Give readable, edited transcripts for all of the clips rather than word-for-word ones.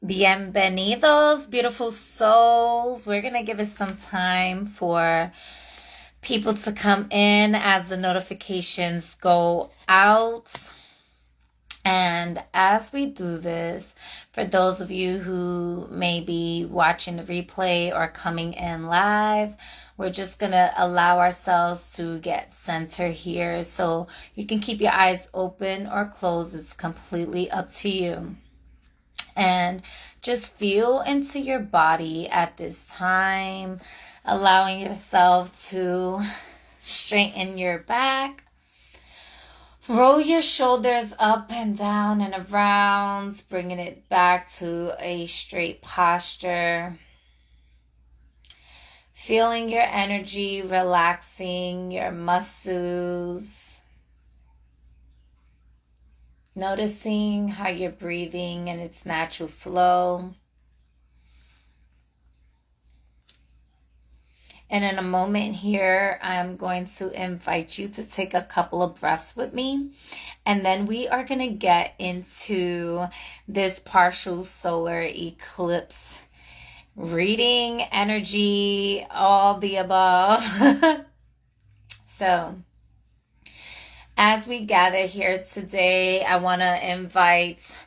Bienvenidos, beautiful souls. We're going to give it some time for people to come in as the notifications go out. And as we do this, for those of you who may be watching the replay or coming in live, we're just going to allow ourselves to get center here. So you can keep your eyes open or closed. It's completely up to you. And just feel into your body at this time, allowing yourself to straighten your back. Roll your shoulders up and down and around, bringing it back to a straight posture. Feeling your energy relaxing your muscles. Noticing how you're breathing in its natural flow. And in a moment here, I'm going to invite you to take a couple of breaths with me. And then we are going to get into this partial solar eclipse reading, energy, all the above. So, as we gather here today, I want to invite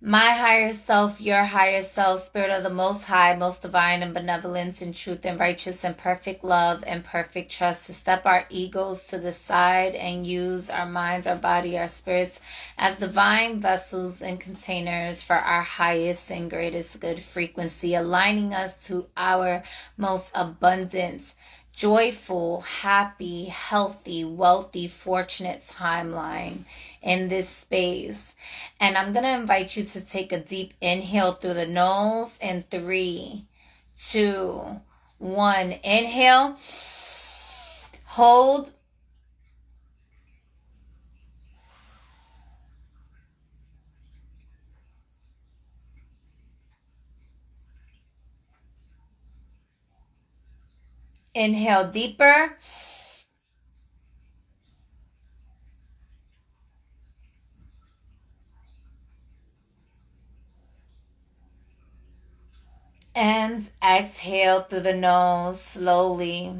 my higher self, your higher self, Spirit of the Most High, most divine and benevolence and truth and righteous and perfect love and perfect trust to step our egos to the side and use our minds, our body, our spirits as divine vessels and containers for our highest and greatest good frequency, aligning us to our most abundant, joyful, happy, healthy, wealthy, fortunate timeline in this space. And I'm going to invite you to take a deep inhale through the nose in 3, 2, 1. Inhale. Hold. Inhale deeper. And exhale through the nose slowly.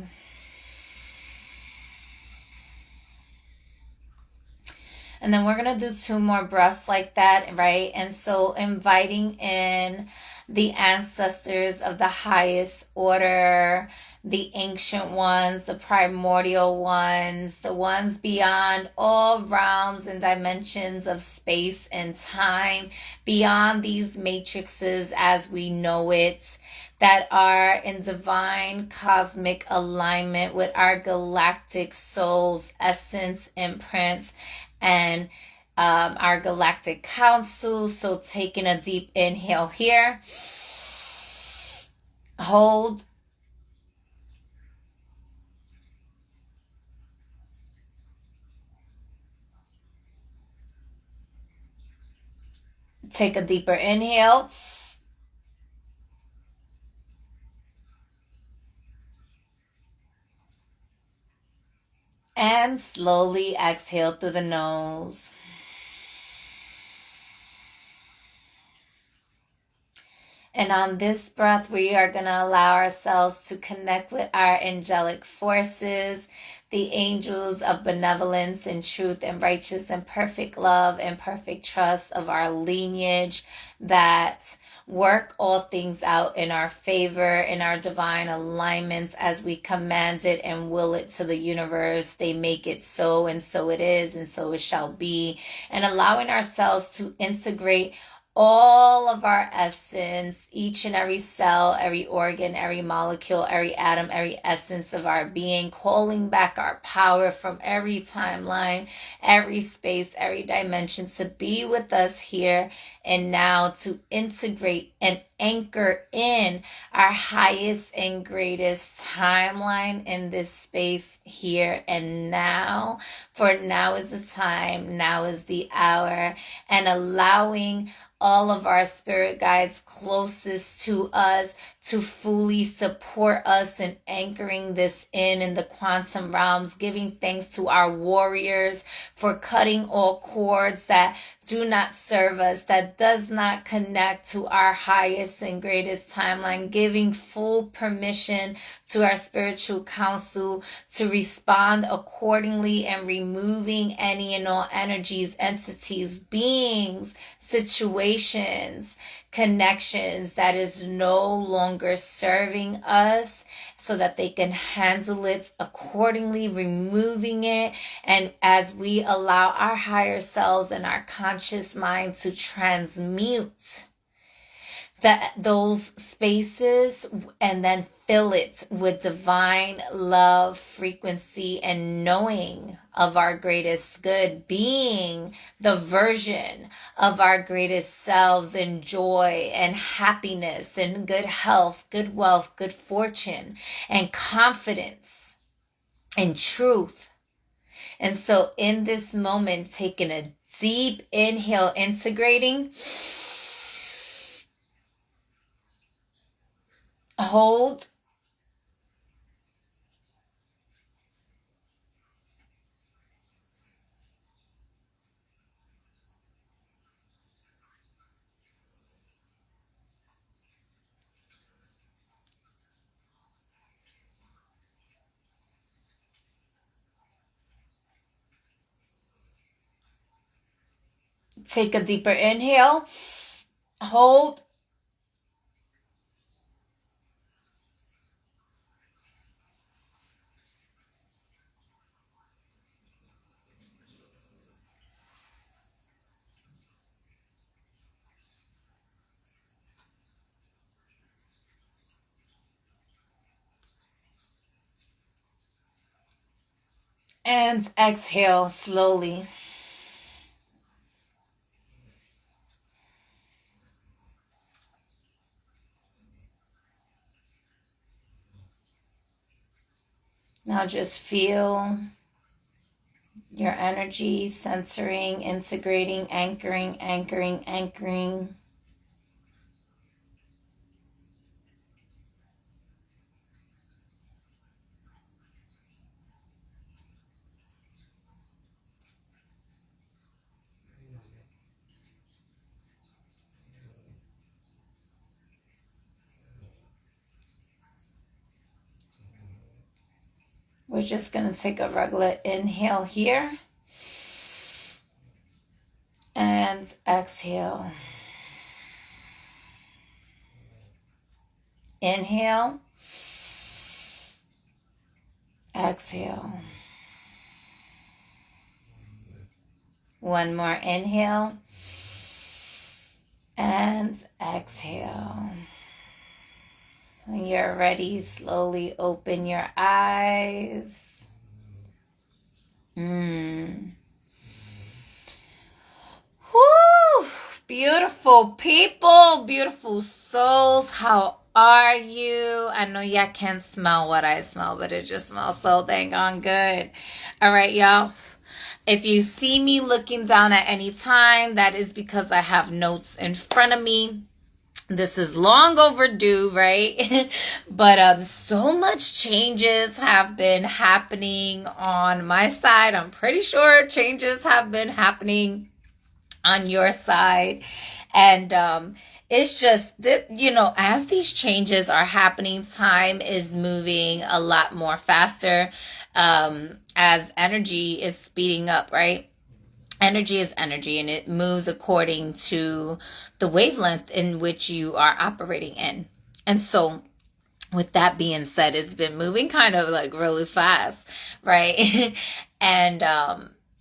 And then we're going to do 2 more breaths like that, right? And so inviting in the ancestors of the highest order, the ancient ones, the primordial ones, the ones beyond all realms and dimensions of space and time, beyond these matrices as we know it, that are in divine cosmic alignment with our galactic soul's essence, imprint, and our galactic council. So taking a deep inhale here. Hold. Take a deeper inhale. And slowly exhale through the nose. And on this breath, we are going to allow ourselves to connect with our angelic forces, the angels of benevolence and truth and righteous and perfect love and perfect trust of our lineage that work all things out in our favor, in our divine alignments as we command it and will it to the universe. They make it so, and so it is, and so it shall be. And allowing ourselves to integrate all of our essence, each and every cell, every organ, every molecule, every atom, every essence of our being, calling back our power from every timeline, every space, every dimension to be with us here and now, to integrate and anchor in our highest and greatest timeline in this space here and now. For now is the time, now is the hour, and allowing all of our spirit guides closest to us to fully support us in anchoring this in the quantum realms, giving thanks to our warriors for cutting all cords that do not serve us, that does not connect to our highest and greatest timeline, giving full permission to our spiritual council to respond accordingly and removing any and all energies, entities, beings, situations, connections that is no longer serving us, so that they can handle it accordingly, removing it. And as we allow our higher selves and our conscious mind to transmute those spaces and then fill it with divine love, frequency, and knowing of our greatest good, being the version of our greatest selves in joy and happiness and good health, good wealth, good fortune, and confidence and truth. And so in this moment, taking a deep inhale, integrating, hold, take a deeper inhale, hold, and exhale slowly. Now just feel your energy centering, integrating, anchoring, anchoring, anchoring. We're just going to take a regular inhale here and exhale. Inhale, exhale. One more inhale and exhale. When you're ready, slowly open your eyes. Woo! Beautiful people, beautiful souls. How are you? I know y'all can't smell what I smell, but it just smells so dang on good. All right, y'all. If you see me looking down at any time, that is because I have notes in front of me. This is long overdue, right? But so much changes have been happening on my side. I'm pretty sure changes have been happening on your side. And it's just that, as these changes are happening, time is moving a lot more faster as energy is speeding up, right? Energy is energy, and it moves according to the wavelength in which you are operating in. And so with that being said, it's been moving kind of like really fast, right? And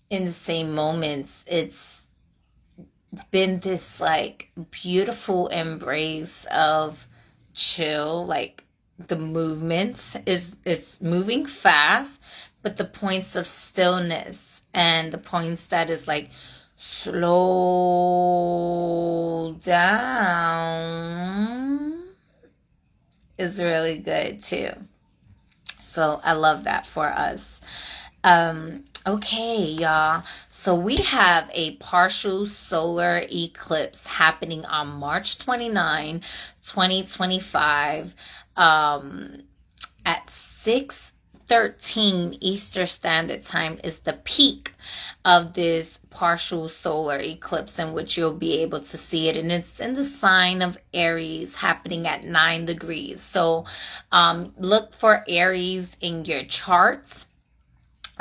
in the same moments, it's been this like beautiful embrace of chill. Like the movement it's moving fast, but the points of stillness and the points that is like slow down is really good too. So I love that for us. Okay, y'all. So we have a partial solar eclipse happening on March 29, 2025, at 6:13 Eastern Standard Time is the peak of this partial solar eclipse, in which you'll be able to see it, and it's in the sign of Aries, happening at 9 degrees. So look for Aries in your charts.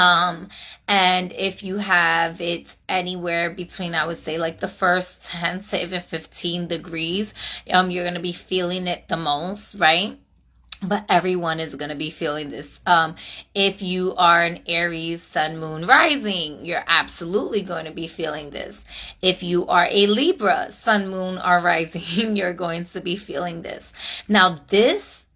And if you have it anywhere between, I would say, like the first 10 to even 15 degrees, you're going to be feeling it the most, right? But everyone is going to be feeling this. If you are an Aries sun, moon, rising, you're absolutely going to be feeling this. If you are a Libra sun, moon, or rising, you're going to be feeling this. Now, this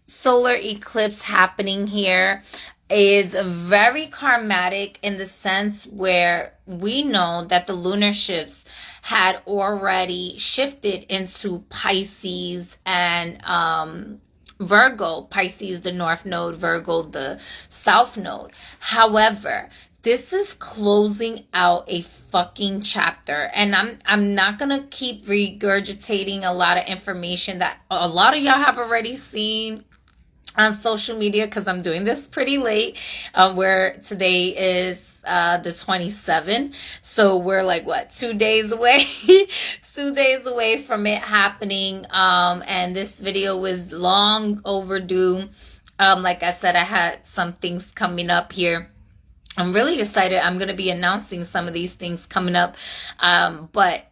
solar eclipse happening here is very karmatic, in the sense where we know that the lunar shifts had already shifted into Pisces and Virgo. Pisces, the north node, Virgo, the south node. However, this is closing out a fucking chapter, and I'm not gonna keep regurgitating a lot of information that a lot of y'all have already seen on social media, because I'm doing this pretty late, where today is the 27th. So we're like, what, 2 days away? 2 days away from it happening. And this video was long overdue. Like I said, I had some things coming up here. I'm really excited. I'm going to be announcing some of these things coming up. But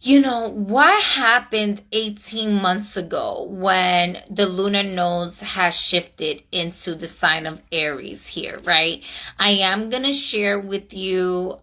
you know, what happened 18 months ago when the lunar nodes has shifted into the sign of Aries here, right? I am going to share with you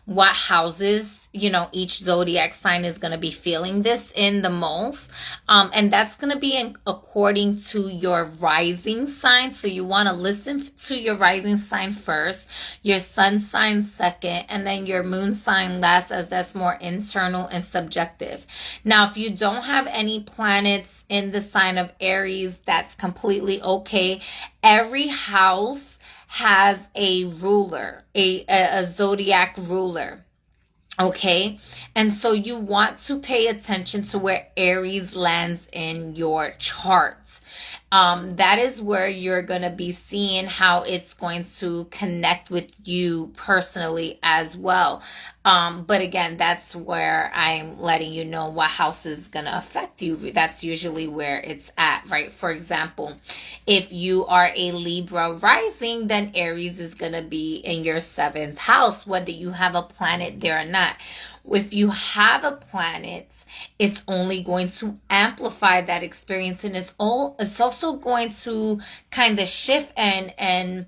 what houses, you know, each zodiac sign is going to be feeling this in the most. And that's going to be according to your rising sign. So you want to listen to your rising sign first, your sun sign second, and then your moon sign last, as that's more internal and subjective. Now, if you don't have any planets in the sign of Aries, that's completely okay. Every house has a ruler, a zodiac ruler. Okay, and so you want to pay attention to where Aries lands in your charts. That is where you're going to be seeing how it's going to connect with you personally as well. But again, that's where I'm letting you know what house is going to affect you. That's usually where it's at, right? For example, if you are a Libra rising, then Aries is going to be in your 7th house, whether you have a planet there or not. If you have a planet, it's only going to amplify that experience, and it's also going to kind of shift and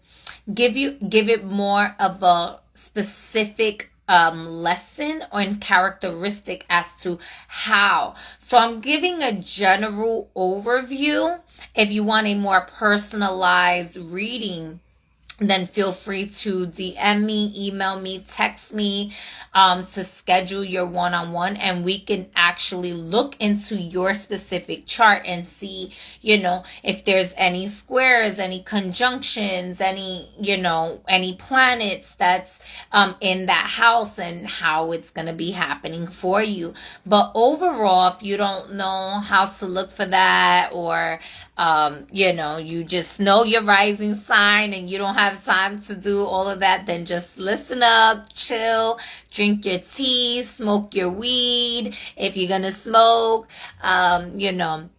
give it more of a specific lesson or characteristic as to how. So I'm giving a general overview. If you want a more personalized reading, then feel free to DM me, email me, text me to schedule your one-on-one, and we can actually look into your specific chart and see, you know, if there's any squares, any conjunctions, any, you know, any planets that's in that house, and how it's going to be happening for you. But overall, if you don't know how to look for that, or you know, you just know your rising sign and you don't have time to do all of that, then just listen up, chill, drink your tea, smoke your weed. If you're gonna smoke, you know,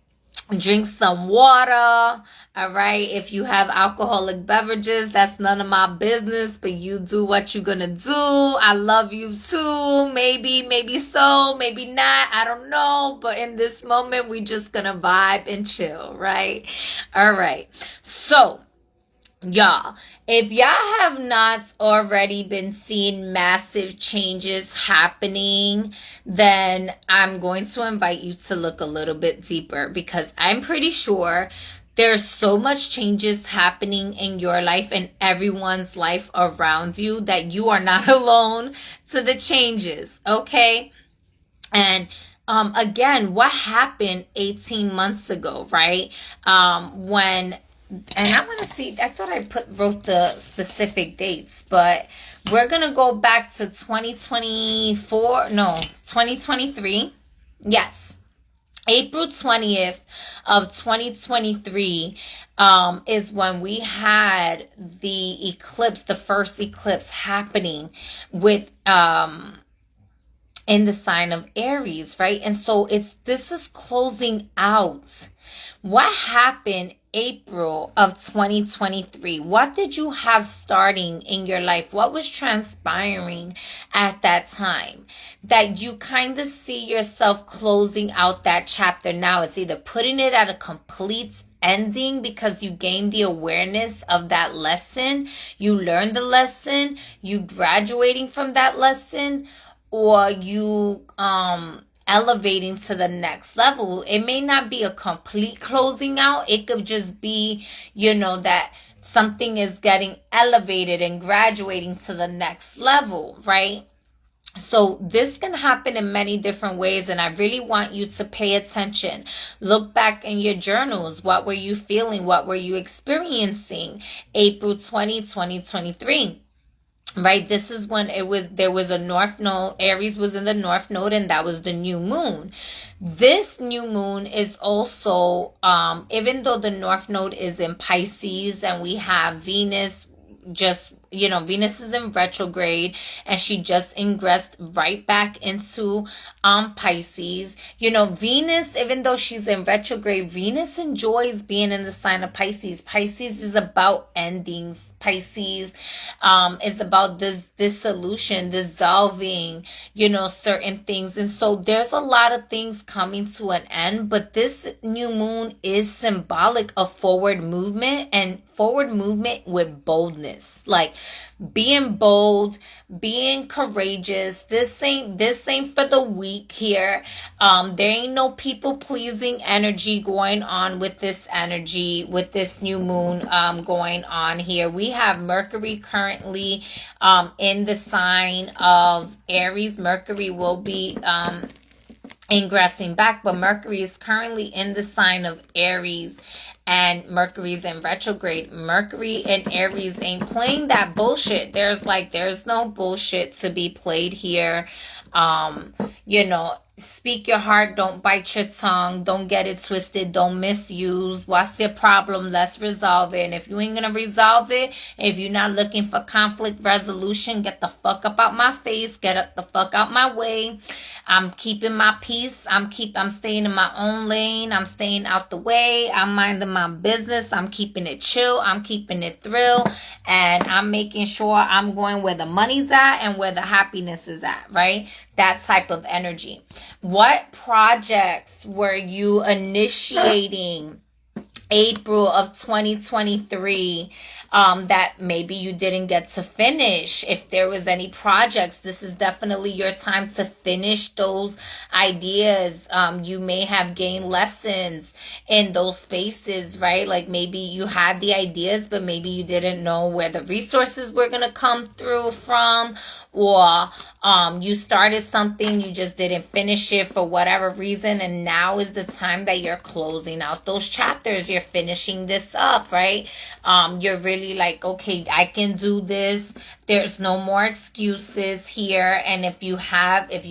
drink some water. All right, if you have alcoholic beverages, that's none of my business, but you do what you're gonna do. I love you too. Maybe so, maybe not, I don't know, but in this moment we just gonna vibe and chill, right? All right, so y'all, if y'all have not already been seeing massive changes happening, then I'm going to invite you to look a little bit deeper, because I'm pretty sure there's so much changes happening in your life and everyone's life around you that you are not alone to the changes, okay? And again, what happened 18 months ago, right? When, and I want to see, I thought I wrote the specific dates, but we're going to go back to 2023. Yes. April 20th of 2023 is when we had the eclipse, the first eclipse happening with in the sign of Aries, right? And so this is closing out. What happened April of 2023? What did you have starting in your life? What was transpiring at that time that you kind of see yourself closing out that chapter now? It's either putting it at a complete ending because you gained the awareness of that lesson, you learned the lesson, you graduating from that lesson, or you elevating to the next level. It may not be a complete closing out. It could just be, that something is getting elevated and graduating to the next level, right? So this can happen in many different ways, and I really want you to pay attention. Look back in your journals. What were you feeling? What were you experiencing? April 20, 2023. Right, this is when there was a north node. Aries was in the north node, and that was the new moon. This new moon is also, even though the north node is in Pisces, and we have Venus Venus is in retrograde, and she just ingressed right back into Pisces. Venus, even though she's in retrograde, Venus enjoys being in the sign of Pisces. Pisces is about endings. Pisces is about this dissolution, dissolving, certain things. And so there's a lot of things coming to an end, but this new moon is symbolic of forward movement, and forward movement with boldness. Like being bold, being courageous. This ain't for the weak here. There ain't no people pleasing energy going on with this energy, with this new moon going on here. We have Mercury currently in the sign of Aries. Mercury will be ingressing back, but Mercury is currently in the sign of Aries, and Mercury's in retrograde. Mercury and Aries ain't playing that bullshit. There's no bullshit to be played here. Speak your heart, don't bite your tongue, don't get it twisted, don't misuse. What's your problem? Let's resolve it. And if you ain't gonna resolve it, if you're not looking for conflict resolution, get the fuck up out my face, get the fuck out my way. I'm keeping my peace. I'm staying in my own lane. I'm staying out the way. I'm minding my business. I'm keeping it chill. I'm keeping it thrill. And I'm making sure I'm going where the money's at and where the happiness is at, right? That type of energy. What projects were you initiating April of 2023 that maybe you didn't get to finish? If there was any projects, this is definitely your time to finish those ideas. You may have gained lessons in those spaces, right? Like maybe you had the ideas, but maybe you didn't know where the resources were going to come through from, or you started something, you just didn't finish it for whatever reason, and now is the time that you're closing out those chapters. You're finishing this up, right? You're really like, okay, I can do this. There's no more excuses here. And if you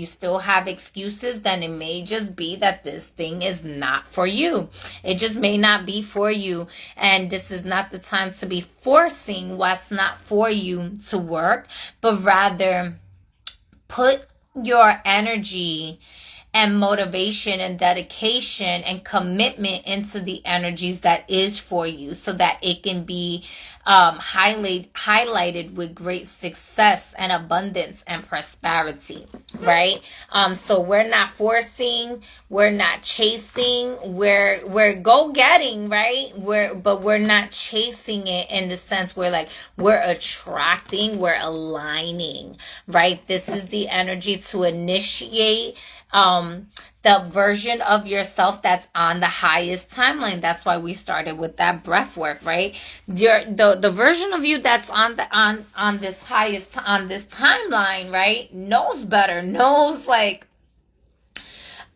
still have excuses, then it may just be that this thing is not for you. It just may not be for you. And this is not the time to be forcing what's not for you to work, but rather put your energy and motivation and dedication and commitment into the energies that is for you, so that it can be highlighted with great success and abundance and prosperity, right? So we're not forcing, we're not chasing, we're go-getting, right? But we're not chasing it in the sense where we're attracting, we're aligning, right? This is the energy to initiate the version of yourself that's on the highest timeline. That's why we started with that breath work, right? The version of you that's on this timeline, right, knows better, knows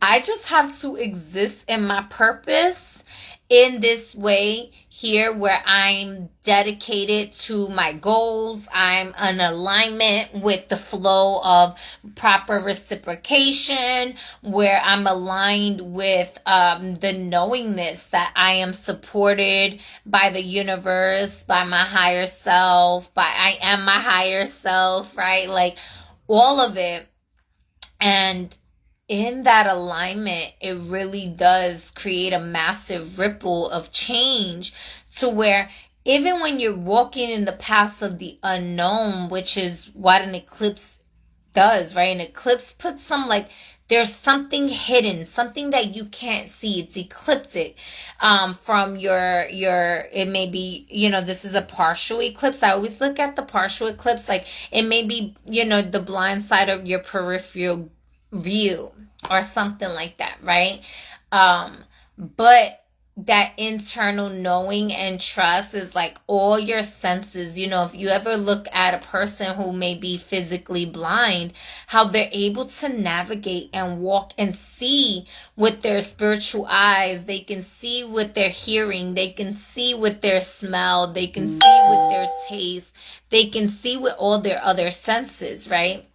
I just have to exist in my purpose in this way here where I'm dedicated to my goals. I'm in alignment with the flow of proper reciprocation, where I'm aligned with the knowingness that I am supported by the universe, by my higher self, by I am my higher self, right? Like all of it. And in that alignment, it really does create a massive ripple of change to where even when you're walking in the paths of the unknown, which is what an eclipse does, right? An eclipse puts some like, there's something hidden, something that you can't see. It's ecliptic from it may be, this is a partial eclipse. I always look at the partial eclipse, like it may be, the blind side of your peripheral view or something like that, right? But that internal knowing and trust is like all your senses. If you ever look at a person who may be physically blind, how they're able to navigate and walk and see with their spiritual eyes. They can see with their hearing. They can see with their smell. They can see with their taste. They can see with all their other senses, right?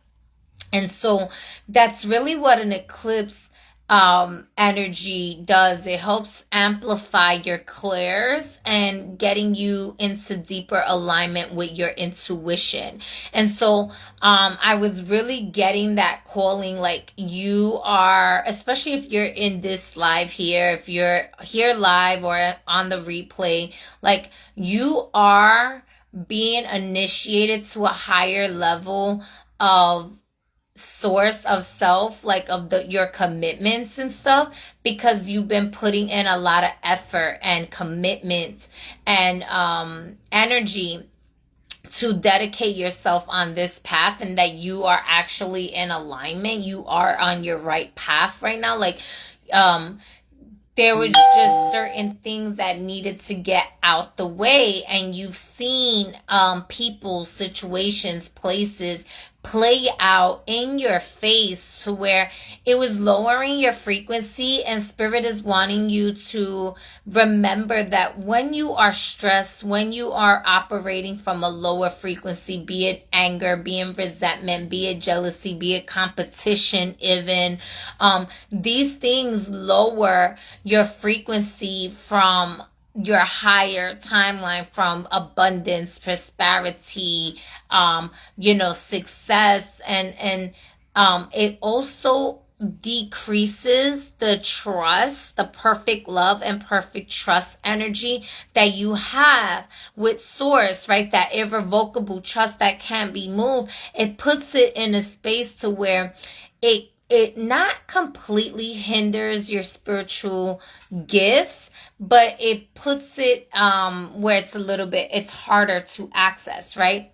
And so that's really what an eclipse energy does. It helps amplify your clairs and getting you into deeper alignment with your intuition. And so I was really getting that calling, like you are, especially if you're in this live here, if you're here live or on the replay, like you are being initiated to a higher level of source of self, like of your commitments and stuff, because you've been putting in a lot of effort and commitment and energy to dedicate yourself on this path, and that you are actually in alignment. You are on your right path right now. Like there was just certain things that needed to get out the way, and you've seen people, situations, places play out in your face to where it was lowering your frequency, and spirit is wanting you to remember that when you are stressed, when you are operating from a lower frequency, be it anger, be it resentment, be it jealousy, be it competition, even these things lower your frequency from your higher timeline, from abundance, prosperity, success, and it also decreases the trust, the perfect love and perfect trust energy that you have with source, right? That irrevocable trust that can't be moved. It puts it in a space to where it not completely hinders your spiritual gifts, but it puts it where it's harder to access, right?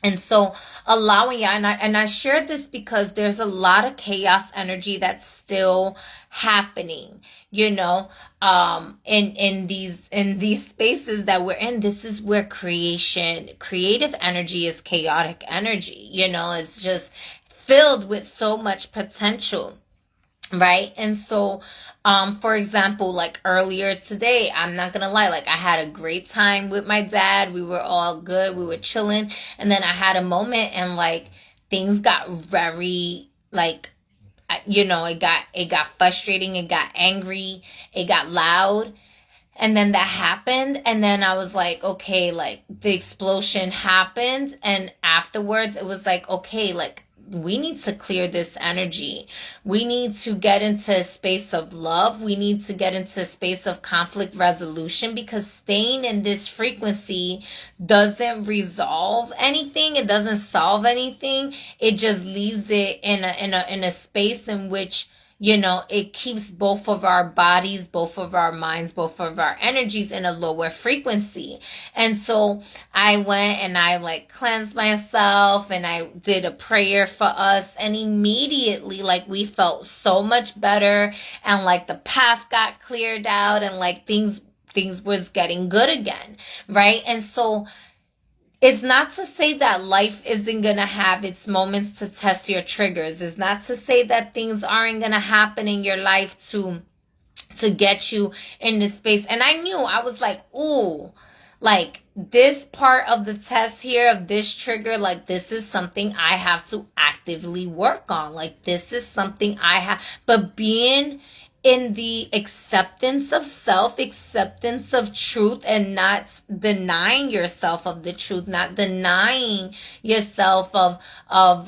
And so allowing you, and I share this because there's a lot of chaos energy that's still happening, in these spaces that we're in. This is where creative energy is chaotic energy, it's just filled with so much potential, right? And so for example, like earlier today, I'm not gonna lie, like I had a great time with my dad. We were all good, we were chilling, and then I had a moment and like things got very like, it got frustrating, it got angry, it got loud. And then that happened, and then I was like, okay, like the explosion happened, and afterwards it was like, okay, like we need to clear this energy. We need to get into a space of love. We need to get into a space of conflict resolution, because staying in this frequency doesn't resolve anything. It doesn't solve anything. It just leaves it in a space in which it keeps both of our bodies, both of our minds, both of our energies in a lower frequency. And so I went and I like cleansed myself, and I did a prayer for us, and immediately like we felt so much better, and like the path got cleared out, and like things was getting good again, right? And so It's not to say that life isn't going to have its moments to test your triggers. It's not to say that things aren't going to happen in your life to get you in this space. And I knew, I was like, ooh, like this part of the test here of this trigger, like this is something I have to actively work on. Like this is something I have, but being in the acceptance of self, acceptance of truth, and not denying yourself of the truth, not denying yourself of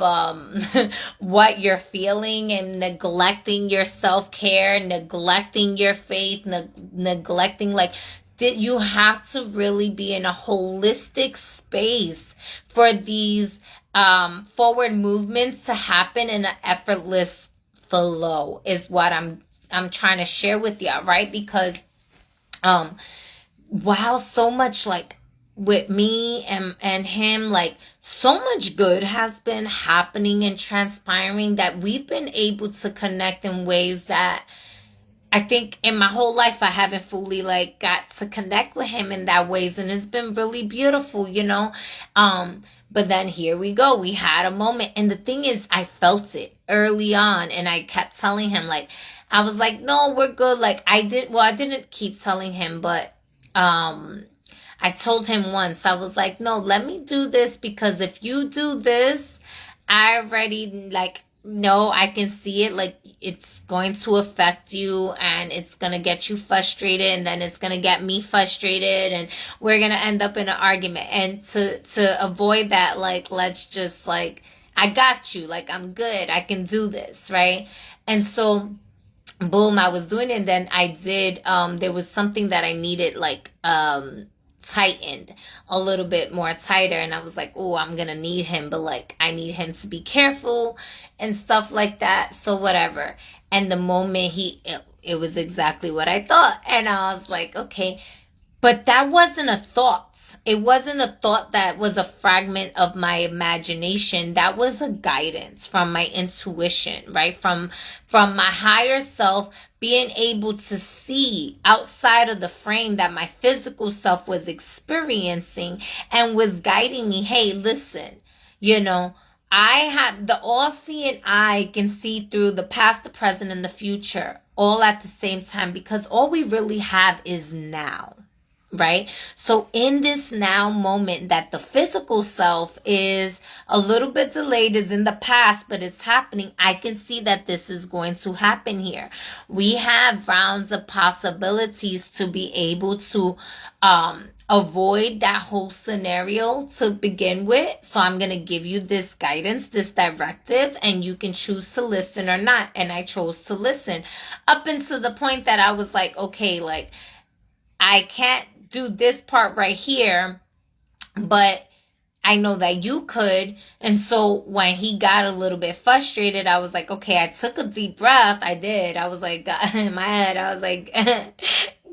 what you're feeling, and neglecting your self-care, neglecting your faith, neglecting, like, that you have to really be in a holistic space for these forward movements to happen in an effortless flow, is what I'm trying to share with you, right? Because wow, so much, like, with me and him, like, so much good has been happening and transpiring that we've been able to connect in ways that I think in my whole life I haven't fully, like, got to connect with him in that ways, and it's been really beautiful, you know. But then here we go, we had a moment, and the thing is, I felt it early on, and I kept telling him, like, I was like, no, we're good. Like, I didn't keep telling him, but I told him once, I was like, no, let me do this, because if you do this, I already, like, no, I can see it, like, it's going to affect you, and it's going to get you frustrated, and then it's going to get me frustrated, and we're going to end up in an argument. And to avoid that, like, let's just, like, I got you, like, I'm good, I can do this, right? And so, boom, I was doing it, and then I did, there was something that I needed, like, tightened a little bit more tighter, and I was like, oh, I'm gonna need him, but, like, I need him to be careful and stuff like that, so whatever. And the moment it was exactly what I thought, and I was like, okay. But that wasn't a thought. It wasn't a thought that was a fragment of my imagination. That was a guidance from my intuition, right? From my higher self, being able to see outside of the frame that my physical self was experiencing, and was guiding me. Hey, listen, you know, I have the all-seeing eye, can see through the past, the present, and the future all at the same time, because all we really have is now. Right? So in this now moment that the physical self is a little bit delayed, is in the past, but it's happening, I can see that this is going to happen here. We have rounds of possibilities to be able to avoid that whole scenario to begin with. So I'm going to give you this guidance, this directive, and you can choose to listen or not. And I chose to listen, up until the point that I was like, okay, like, I can't do this part right here, but I know that you could. And so when he got a little bit frustrated, I was like, okay, I took a deep breath. I did. I was like, in my head, I was like,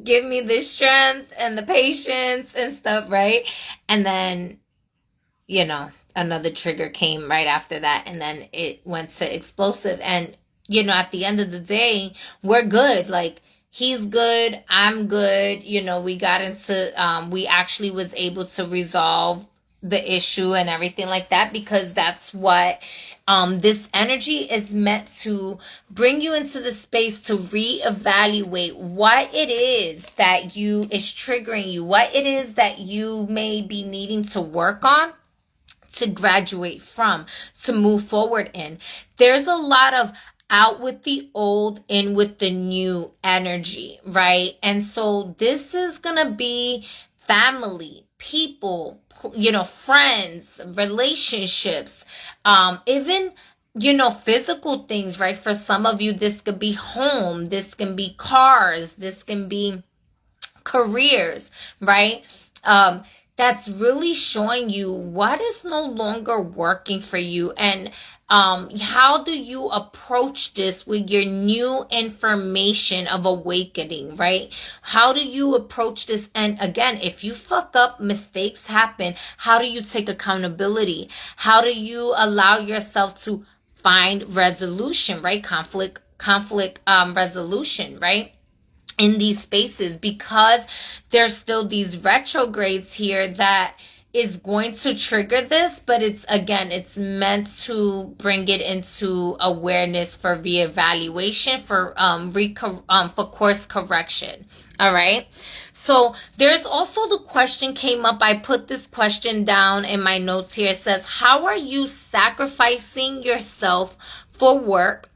give me the strength and the patience and stuff, right? And then, you know, another trigger came right after that, and then it went to explosive. And, you know, at the end of the day, we're good. Like, he's good, I'm good, you know, we got into, we actually was able to resolve the issue and everything like that, because that's what, this energy is meant to bring you into the space to reevaluate what it is that is triggering you, what it is that you may be needing to work on, to graduate from, to move forward in. There's a lot of out with the old, in with the new energy, right? And so this is gonna be family, people, you know, friends, relationships, even, you know, physical things, right? For some of you, this could be home, this can be cars, this can be careers, right? That's really showing you what is no longer working for you, and how do you approach this with your new information of awakening, right? How do you approach this? And again, if you fuck up, mistakes happen. How do you take accountability? How do you allow yourself to find resolution, right? Conflict resolution, right? In these spaces, because there's still these retrogrades here that is going to trigger this, but it's meant to bring it into awareness for reevaluation, for course correction. All right. So there's also the question came up. I put this question down in my notes here. It says, how are you sacrificing yourself for work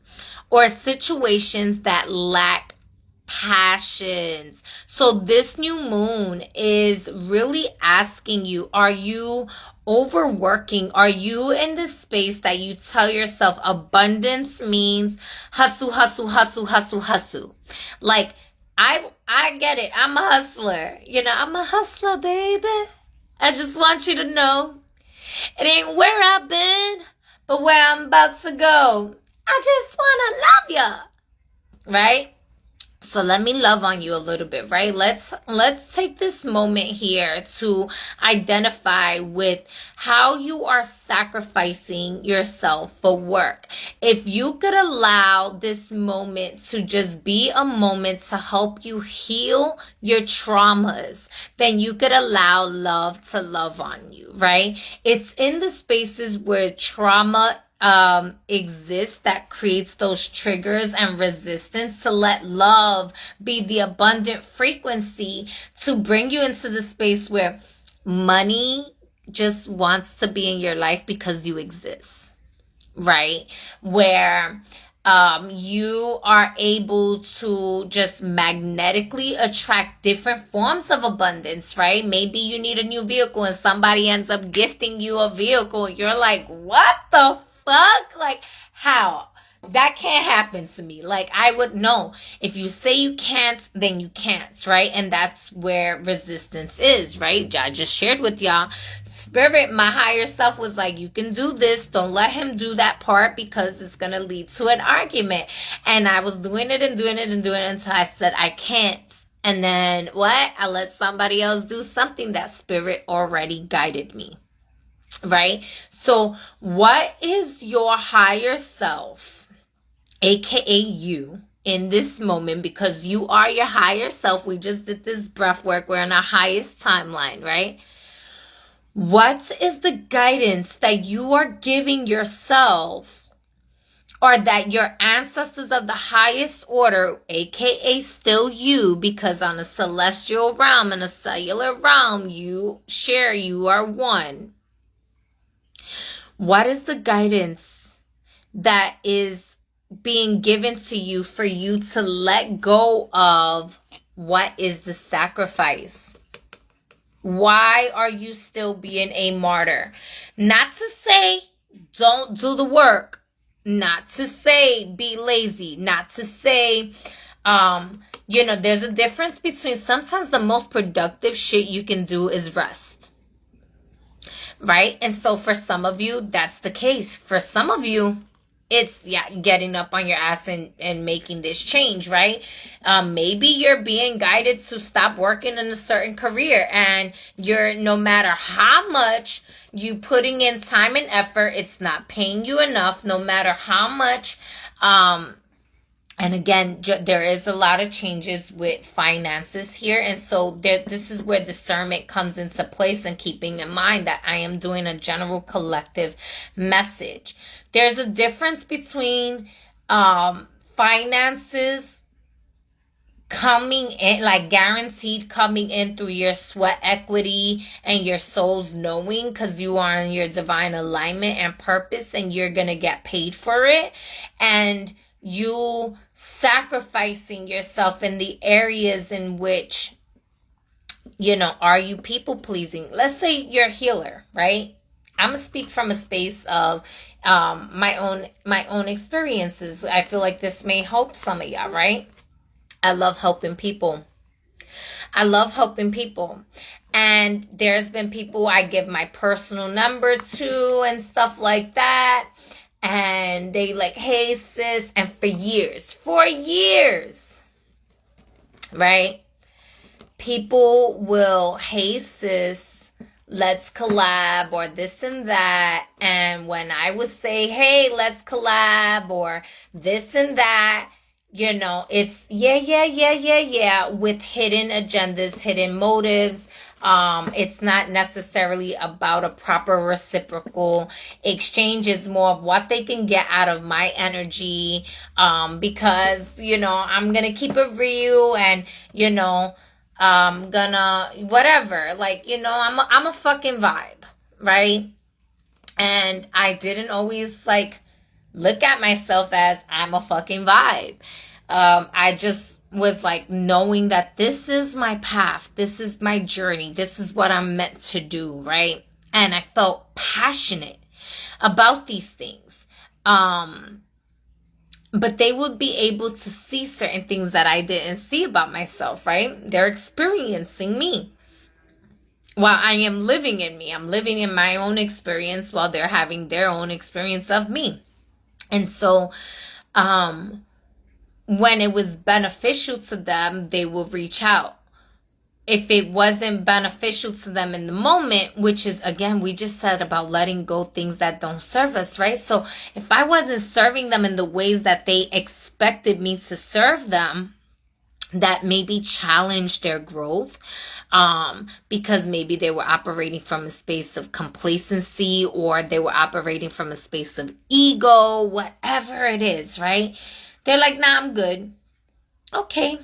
or situations that lack passions? So this new moon is really asking you, are you overworking? Are you in this space that you tell yourself abundance means hustle, hustle, hustle, hustle, hustle? Like, I get it. I'm a hustler. I'm a hustler, baby. I just want you to know it ain't where I've been, but where I'm about to go. I just want to love ya. Right? So let me love on you a little bit, right? Let's take this moment here to identify with how you are sacrificing yourself for work. If you could allow this moment to just be a moment to help you heal your traumas, then you could allow love to love on you, right? It's in the spaces where trauma exists that creates those triggers and resistance to let love be the abundant frequency to bring you into the space where money just wants to be in your life because you exist, right? Where you are able to just magnetically attract different forms of abundance, right? Maybe you need a new vehicle and somebody ends up gifting you a vehicle. You're like, what the fuck? Like, how? That can't happen to me. Like, I would know. If you say you can't, then you can't, right? And that's where resistance is, right? I just shared with y'all. Spirit, my higher self was like, you can do this. Don't let him do that part because it's going to lead to an argument. And I was doing it and doing it and doing it until I said, I can't. And then what? I let somebody else do something that spirit already guided me. Right? So what is your higher self, aka you, in this moment? Because you are your higher self. We just did this breath work. We're in our highest timeline, right? What is the guidance that you are giving yourself, or that your ancestors of the highest order, aka still you, because on a celestial realm and a cellular realm, you are one. What is the guidance that is being given to you for you to let go of? What is the sacrifice? Why are you still being a martyr? Not to say don't do the work. Not to say be lazy. Not to say, there's a difference between sometimes the most productive shit you can do is rest. Right? And so for some of you, that's the case. For some of you, it's getting up on your ass and making this change, right? Maybe you're being guided to stop working in a certain career, and no matter how much you putting in time and effort, it's not paying you enough. No matter how much, and again, there is a lot of changes with finances here. And so this is where discernment comes into place, and keeping in mind that I am doing a general collective message. There's a difference between finances coming in, like guaranteed coming in through your sweat equity and your soul's knowing, because you are in your divine alignment and purpose, and you're going to get paid for it. And you sacrificing yourself in the areas in which, are you people pleasing? Let's say you're a healer, right? I'm going to speak from a space of my own experiences. I feel like this may help some of y'all, right? I love helping people. And there's been people I give my personal number to and stuff like that. And they like, hey, sis. And for years, right? People will, hey, sis, let's collab, or this and that. And when I would say, hey, let's collab, or this and that, It's yeah, with hidden agendas, hidden motives. It's not necessarily about a proper reciprocal exchange. It's more of what they can get out of my energy. Because, I'm gonna keep it real, and, I'm gonna, whatever. Like, I'm a fucking vibe, right? And I didn't always, like, look at myself as I'm a fucking vibe. I just was like knowing that this is my path, this is my journey, this is what I'm meant to do, right? And I felt passionate about these things. But they would be able to see certain things that I didn't see about myself, right? They're experiencing me while I am living in me. I'm living in my own experience while they're having their own experience of me. And so, when it was beneficial to them, they will reach out. If it wasn't beneficial to them in the moment, which is, again, we just said about letting go things that don't serve us, right? So if I wasn't serving them in the ways that they expected me to serve them, that maybe challenged their growth, because maybe they were operating from a space of complacency, or they were operating from a space of ego, whatever it is, right? They're like, nah, I'm good. Okay.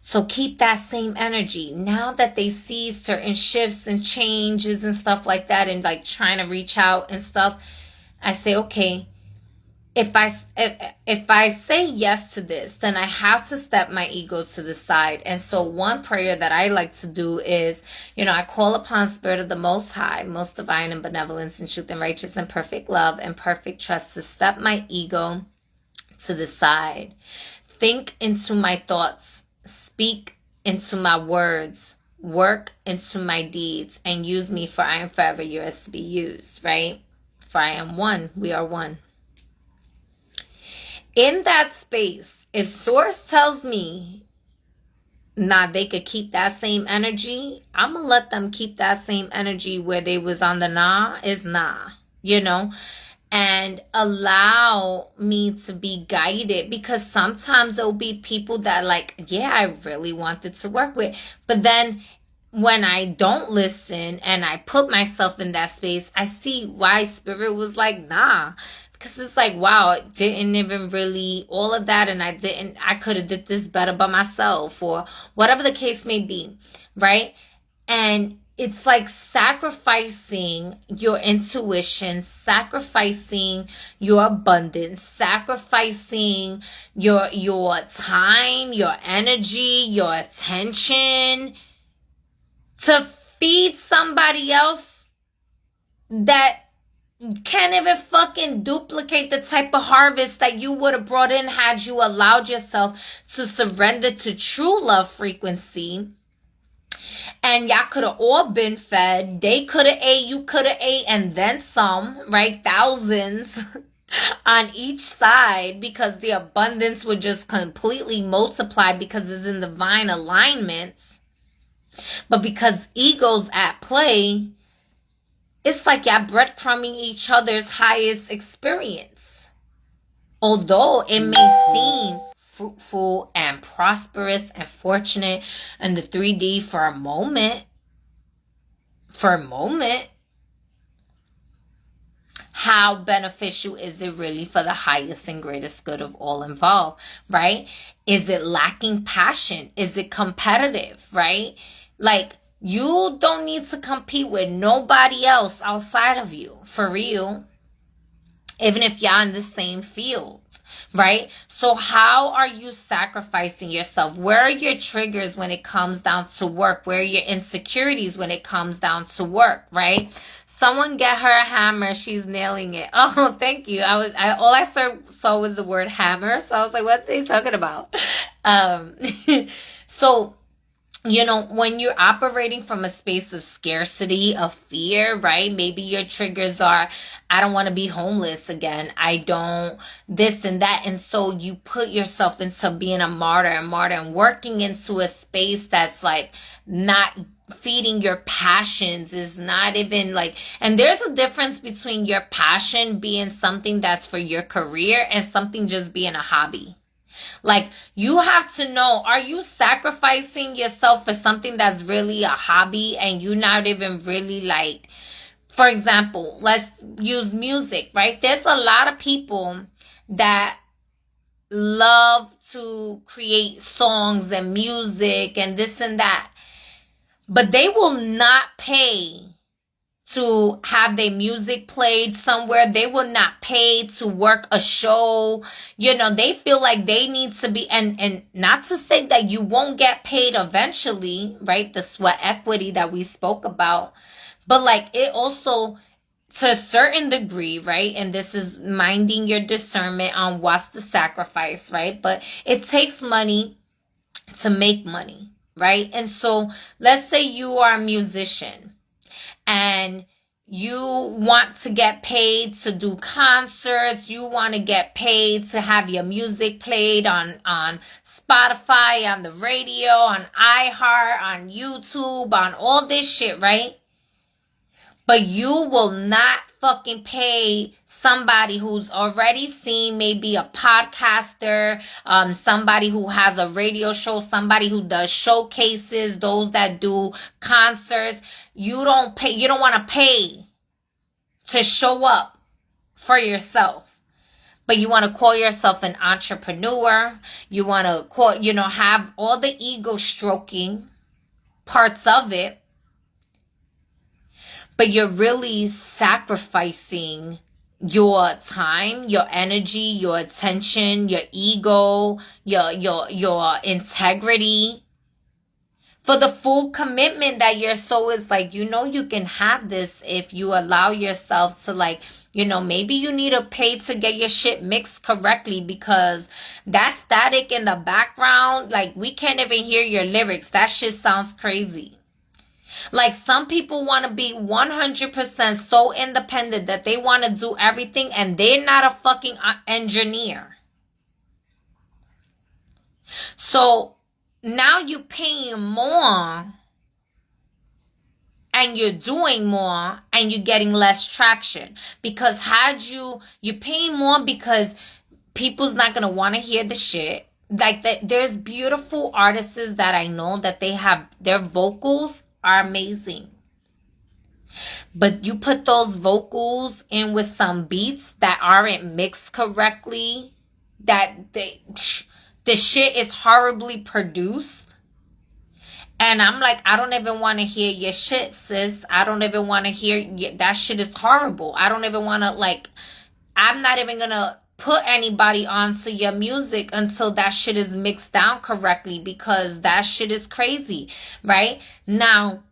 So keep that same energy. Now that they see certain shifts and changes and stuff like that, and like trying to reach out and stuff, I say, okay, if I say yes to this, then I have to step my ego to the side. And so one prayer that I like to do is, I call upon Spirit of the Most High, most divine and benevolence and truth and righteous and perfect love and perfect trust, to step my ego to the side. Think into my thoughts, speak into my words, work into my deeds, and use me, for I am forever yours to be used, right? For I am one. We are one. In that space, if Source tells me, nah, they could keep that same energy, I'm going to let them keep that same energy where they was on the nah is nah, and allow me to be guided, because sometimes there'll be people that like, yeah, I really wanted to work with, but then when I don't listen and I put myself in that space, I see why Spirit was like, nah. Because it's like, wow, it didn't even really, all of that, and I could have did this better by myself, or whatever the case may be, right? And it's like sacrificing your intuition, sacrificing your abundance, sacrificing your time, your energy, your attention to feed somebody else that can't even fucking duplicate the type of harvest that you would have brought in had you allowed yourself to surrender to true love frequency. And y'all could have all been fed. They could have ate, you could have ate, and then some, right? Thousands on each side, because the abundance would just completely multiply because it's in divine alignments. But because ego's at play, it's like y'all breadcrumbing each other's highest experience. Although it may seem fruitful and prosperous and fortunate in the 3D for a moment, how beneficial is it really for the highest and greatest good of all involved, right? Is it lacking passion? Is it competitive, right? Like, you don't need to compete with nobody else outside of you, for real. Even if y'all in the same field, right? So how are you sacrificing yourself? Where are your triggers when it comes down to work? Where are your insecurities when it comes down to work, right? Someone get her a hammer. She's nailing it. Oh, thank you. All I saw was the word hammer. So I was like, what are they talking about? So, when you're operating from a space of scarcity, of fear, right? Maybe your triggers are, I don't want to be homeless again. I don't this and that. And so you put yourself into being a martyr and working into a space that's like not feeding your passions, is not even like, and there's a difference between your passion being something that's for your career and something just being a hobby. Like, you have to know, are you sacrificing yourself for something that's really a hobby and you not even really like, for example, let's use music, right? There's a lot of people that love to create songs and music and this and that, but they will not pay to have their music played somewhere. They will not pay to work a show. You know, they feel like they need to be, and not to say that you won't get paid eventually, right? The sweat equity that we spoke about. But like, it also, to a certain degree, right? And this is minding your discernment on what's the sacrifice, right? But it takes money to make money, right? And so let's say you are a musician and you want to get paid to do concerts, you want to get paid to have your music played on Spotify, on the radio, on iHeart, on YouTube, on all this shit, right? But you will not fucking pay somebody who's already seen, maybe a podcaster, somebody who has a radio show, somebody who does showcases, those that do concerts. You don't want to pay to show up for yourself. But you want to call yourself an entrepreneur. You want to have all the ego stroking parts of it. But you're really sacrificing your time, your energy, your attention, your ego, your integrity for the full commitment that your soul is like, you can have this if you allow yourself to, like, maybe you need to pay to get your shit mixed correctly, because that static in the background, like, we can't even hear your lyrics. That shit sounds crazy. Like, some people want to be 100% so independent that they want to do everything, and they're not a fucking engineer. So now you're paying more and you're doing more and you're getting less traction, because you're paying more because people's not going to want to hear the shit. Like, there's beautiful artists that I know that they have, their vocals are amazing. But you put those vocals in with some beats that aren't mixed correctly, that the shit is horribly produced. And I'm like, I don't even want to hear your shit, sis. I don't even want to hear, that shit is horrible. I don't even want to, like, I'm not even going to put anybody onto your music until that shit is mixed down correctly, because that shit is crazy, right? Now,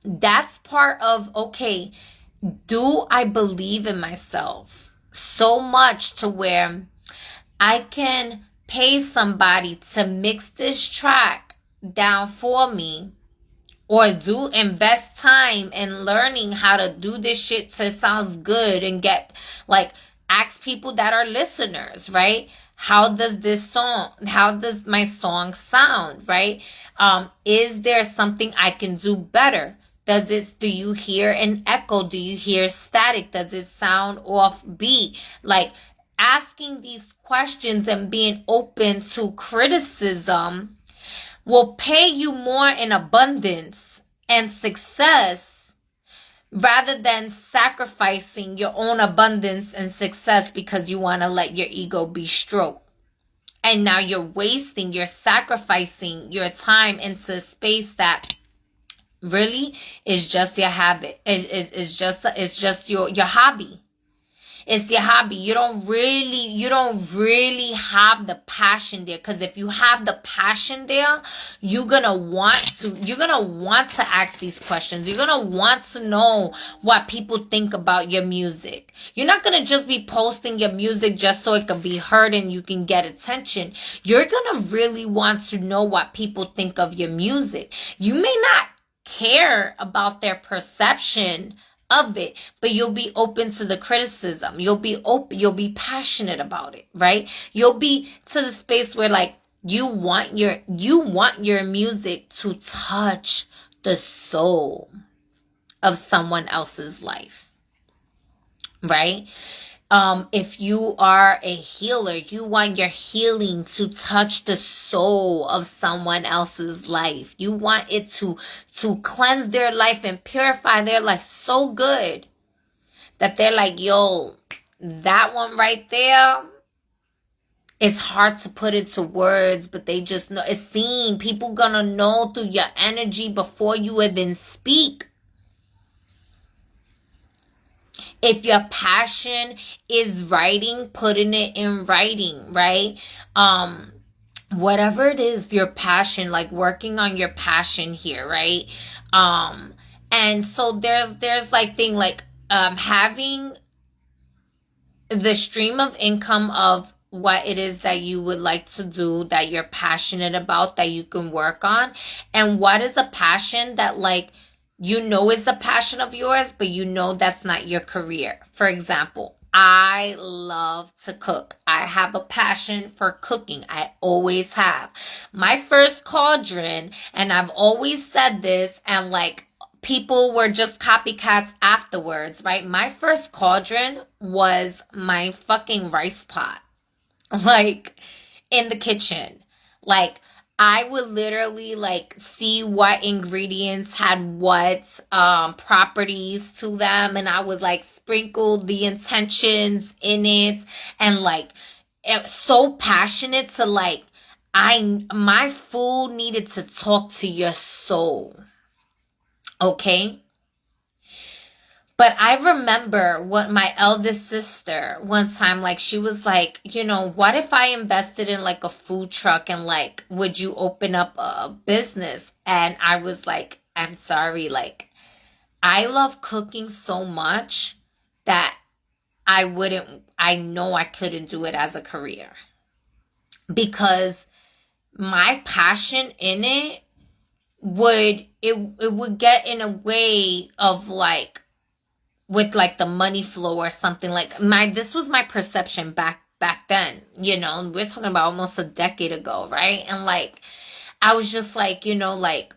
that's part of, okay, do I believe in myself so much to where I can pay somebody to mix this track down for me, or do invest time in learning how to do this shit so it sounds good, and get, like, ask people that are listeners, right? How does my song sound, right? Is there something I can do better? Do you hear an echo? Do you hear static? Does it sound off beat? Like, asking these questions and being open to criticism will pay you more in abundance and success, rather than sacrificing your own abundance and success because you want to let your ego be stroked. And now you're sacrificing your time into a space that really is just your habit. It's just your hobby. It's your hobby. You don't really have the passion there. Because if you have the passion there, you're gonna want to ask these questions. You're gonna want to know what people think about your music. You're not gonna just be posting your music just so it can be heard and you can get attention. You're gonna really want to know what people think of your music. You may not care about their perception of it, but you'll be open to the criticism. You'll be passionate about it, right? You'll be to the space where, like, you want your music to touch the soul of someone else's life, right? If you are a healer, you want your healing to touch the soul of someone else's life. You want it to cleanse their life and purify their life so good that they're like, yo, that one right there, it's hard to put into words, but they just know. It's seen. People gonna know through your energy before you even speak. If your passion is writing, putting it in writing, right? Whatever it is, your passion, like working on your passion here, right? And so there's like thing like having the stream of income of what it is that you would like to do, that you're passionate about, that you can work on. And what is a passion that like, you know, is a passion of yours, but you know that's not your career. For example, I love to cook. I have a passion for cooking. I always have. My first cauldron, and I've always said this, and like, people were just copycats afterwards, right? My first cauldron was my fucking rice pot, like in the kitchen. Like, I would literally like see what ingredients had what properties to them, and I would like sprinkle the intentions in it, and like it was so passionate to like, my food needed to talk to your soul. Okay? But I remember what my eldest sister one time, like, she was like, you know, what if I invested in like a food truck, and like, would you open up a business? And I was like, I'm sorry, like, I love cooking so much that I know I couldn't do it as a career, because my passion in it would get in a way of like, with like the money flow or something. Like, this was my perception back then, you know. We're talking about almost a decade ago, right? And like, I was just like, you know, like,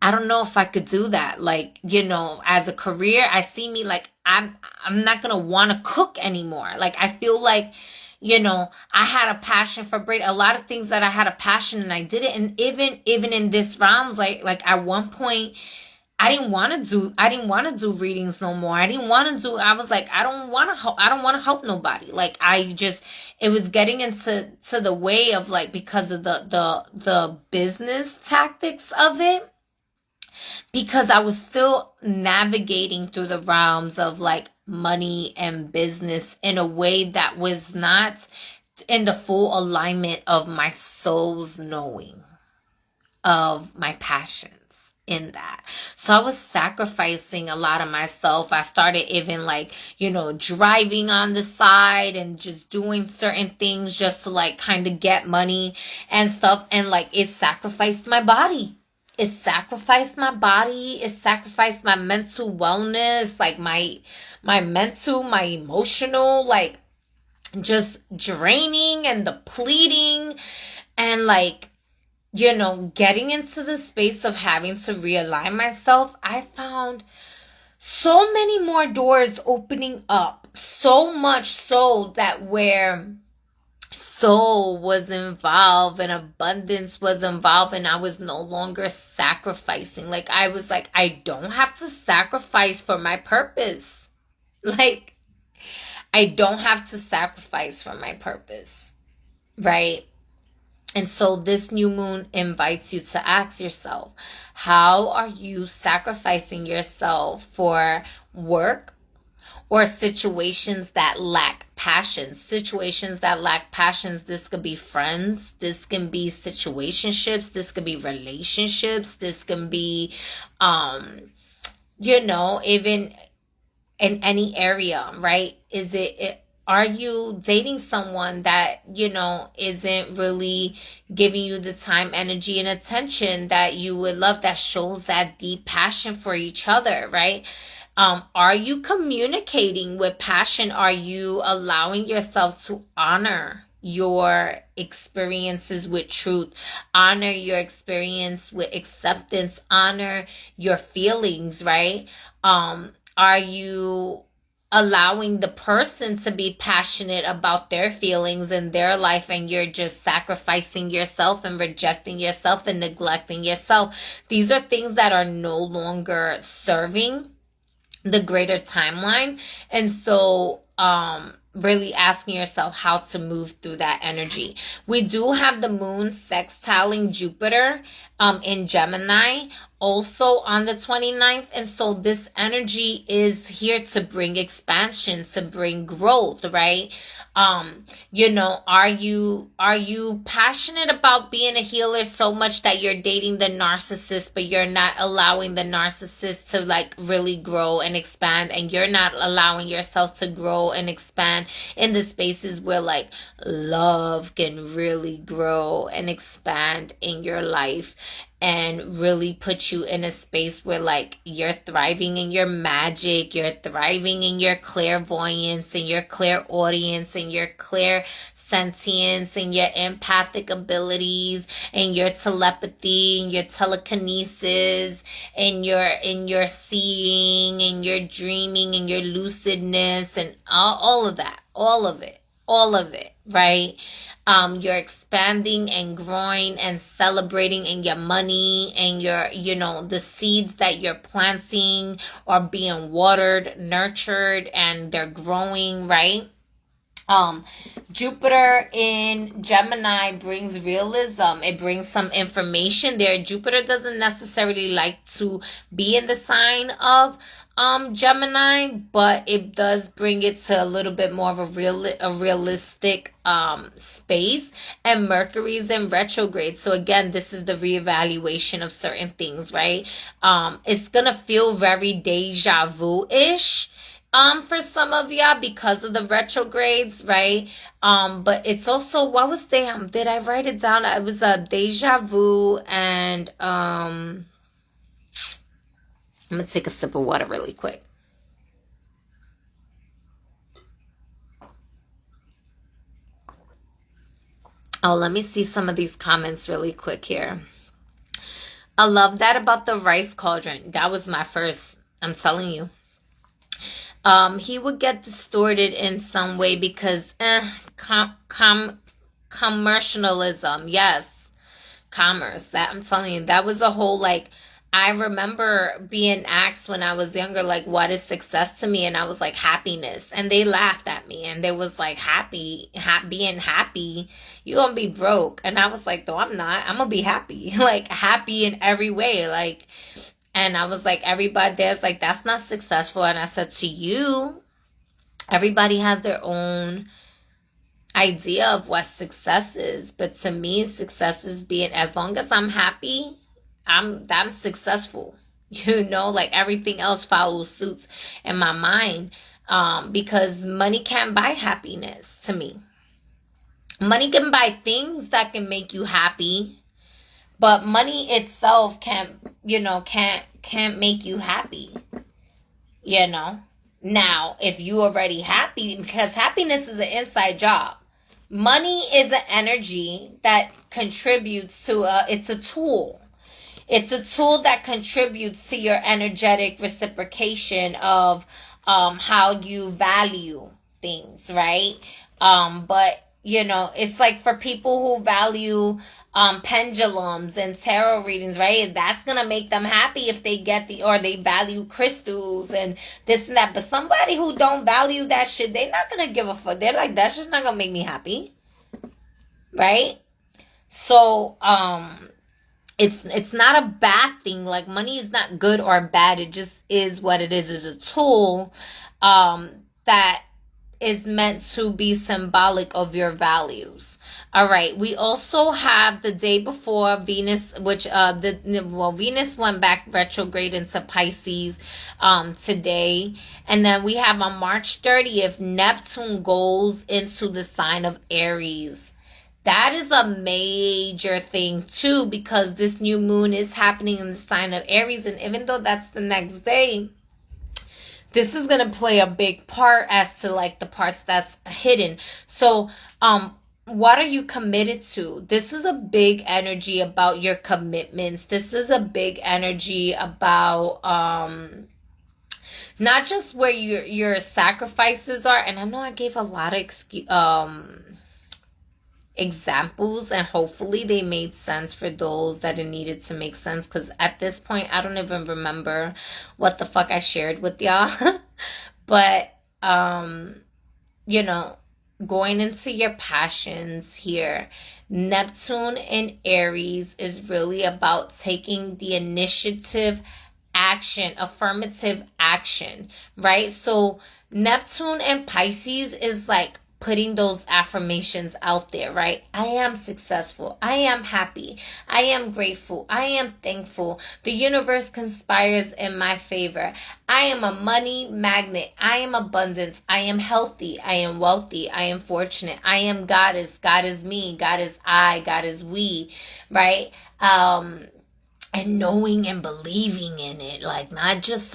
I don't know if I could do that. Like, you know, as a career, I see me like, I'm not gonna want to cook anymore. Like, I feel like, you know, I had a passion for braid. A lot of things that I had a passion, and I did it. And even in this realms, like at one point, I didn't want to do readings no more. I was like, I don't want to help nobody. Like, it was getting into the way of like, because of the business tactics of it, because I was still navigating through the realms of like money and business in a way that was not in the full alignment of my soul's knowing of my passions in that. So I was sacrificing a lot of myself. I started even like, you know, driving on the side and just doing certain things just to like kind of get money and stuff. And like, it sacrificed my body. It sacrificed my body. It sacrificed my mental wellness, like my mental, my emotional, like just draining and depleting, and like, you know, getting into the space of having to realign myself. I found so many more doors opening up, so much so that where soul was involved and abundance was involved, and I was no longer sacrificing. Like, I was like, I don't have to sacrifice for my purpose. Like, I don't have to sacrifice for my purpose, right? And so this new moon invites you to ask yourself, how are you sacrificing yourself for work or situations that lack passion? Situations that lack passions, this could be friends, this can be situationships, this could be relationships, this can be, you know, even in any area, right? Are you dating someone that, you know, isn't really giving you the time, energy, and attention that you would love, that shows that deep passion for each other, right? Are you communicating with passion? Are you allowing yourself to honor your experiences with truth, honor your experience with acceptance, honor your feelings, right? Are you allowing the person to be passionate about their feelings and their life, and you're just sacrificing yourself and rejecting yourself and neglecting yourself. These are things that are no longer serving the greater timeline. And so really asking yourself how to move through that energy. We do have the moon sextiling Jupiter in Gemini also on the 29th. And so this energy is here to bring expansion, to bring growth, right? You know, are you passionate about being a healer so much that you're dating the narcissist, but you're not allowing the narcissist to like really grow and expand, and you're not allowing yourself to grow and expand in the spaces where like love can really grow and expand in your life and really put you in a space where like you're thriving in your magic, you're thriving in your clairvoyance and your clairaudience and your clairsentience and your empathic abilities and your telepathy and your telekinesis and your seeing and your dreaming and your lucidness and all of that, all of it, right? You're expanding and growing and celebrating in your money and your, you know, the seeds that you're planting are being watered, nurtured, and they're growing, right? Jupiter in Gemini brings realism. It brings some information there. Jupiter doesn't necessarily like to be in the sign of Gemini, but it does bring it to a little bit more of a realistic space. And Mercury's in retrograde. So again, this is the reevaluation of certain things, right? It's gonna feel very deja vu-ish for some of y'all because of the retrogrades, right? But it's also, what was did I write it down? It was a deja vu, and I'm gonna take a sip of water really quick. Oh, let me see some of these comments really quick here. I love that about the rice cauldron. That was my first, I'm telling you. He would get distorted in some way because commercialism, yes, commerce. That, I'm telling you, that was a whole, like, I remember being asked when I was younger, like, what is success to me? And I was like, happiness. And they laughed at me, and they was like, being happy, you're gonna be broke. And I was like, no, I'm not. I'm gonna be happy, like happy in every way, like. And I was like, everybody there's like, that's not successful. And I said, to you, everybody has their own idea of what success is. But to me, success is being, as long as I'm happy, I'm successful. You know, like everything else follows suits in my mind. Because money can't buy happiness to me. Money can buy things that can make you happy. But money itself can't make you happy, you know. Now, if you already happy, because happiness is an inside job. Money is an energy that contributes to it's a tool. It's a tool that contributes to your energetic reciprocation of how you value things, right? But you know, it's like for people who value pendulums and tarot readings, right? That's gonna make them happy if they get or they value crystals and this and that. But somebody who don't value that shit, they're not gonna give a fuck. They're like, that's just not gonna make me happy, right? So it's not a bad thing. Like, money is not good or bad. It just is what it is. It's a tool that is meant to be symbolic of your values. All right. We also have the day before Venus, which Venus went back retrograde into Pisces today. And then we have on March 30th, Neptune goes into the sign of Aries. That is a major thing too, because this new moon is happening in the sign of Aries. And even though that's the next day, this is going to play a big part as to like the parts that's hidden. So, what are you committed to? This is a big energy about your commitments. This is a big energy about, Not just where your sacrifices are. And I know I gave a lot of examples, and hopefully they made sense for those that it needed to make sense, because at this point I don't even remember what the fuck I shared with y'all. But you know, going into your passions here, Neptune in Aries is really about taking the initiative, action, affirmative action, right? So Neptune and Pisces is like putting those affirmations out there, right? I am successful. I am happy. I am grateful. I am thankful. The universe conspires in my favor. I am a money magnet. I am abundance. I am healthy. I am wealthy. I am fortunate. I am goddess. God is me. God is I. God is we, right? And knowing and believing in it, like not just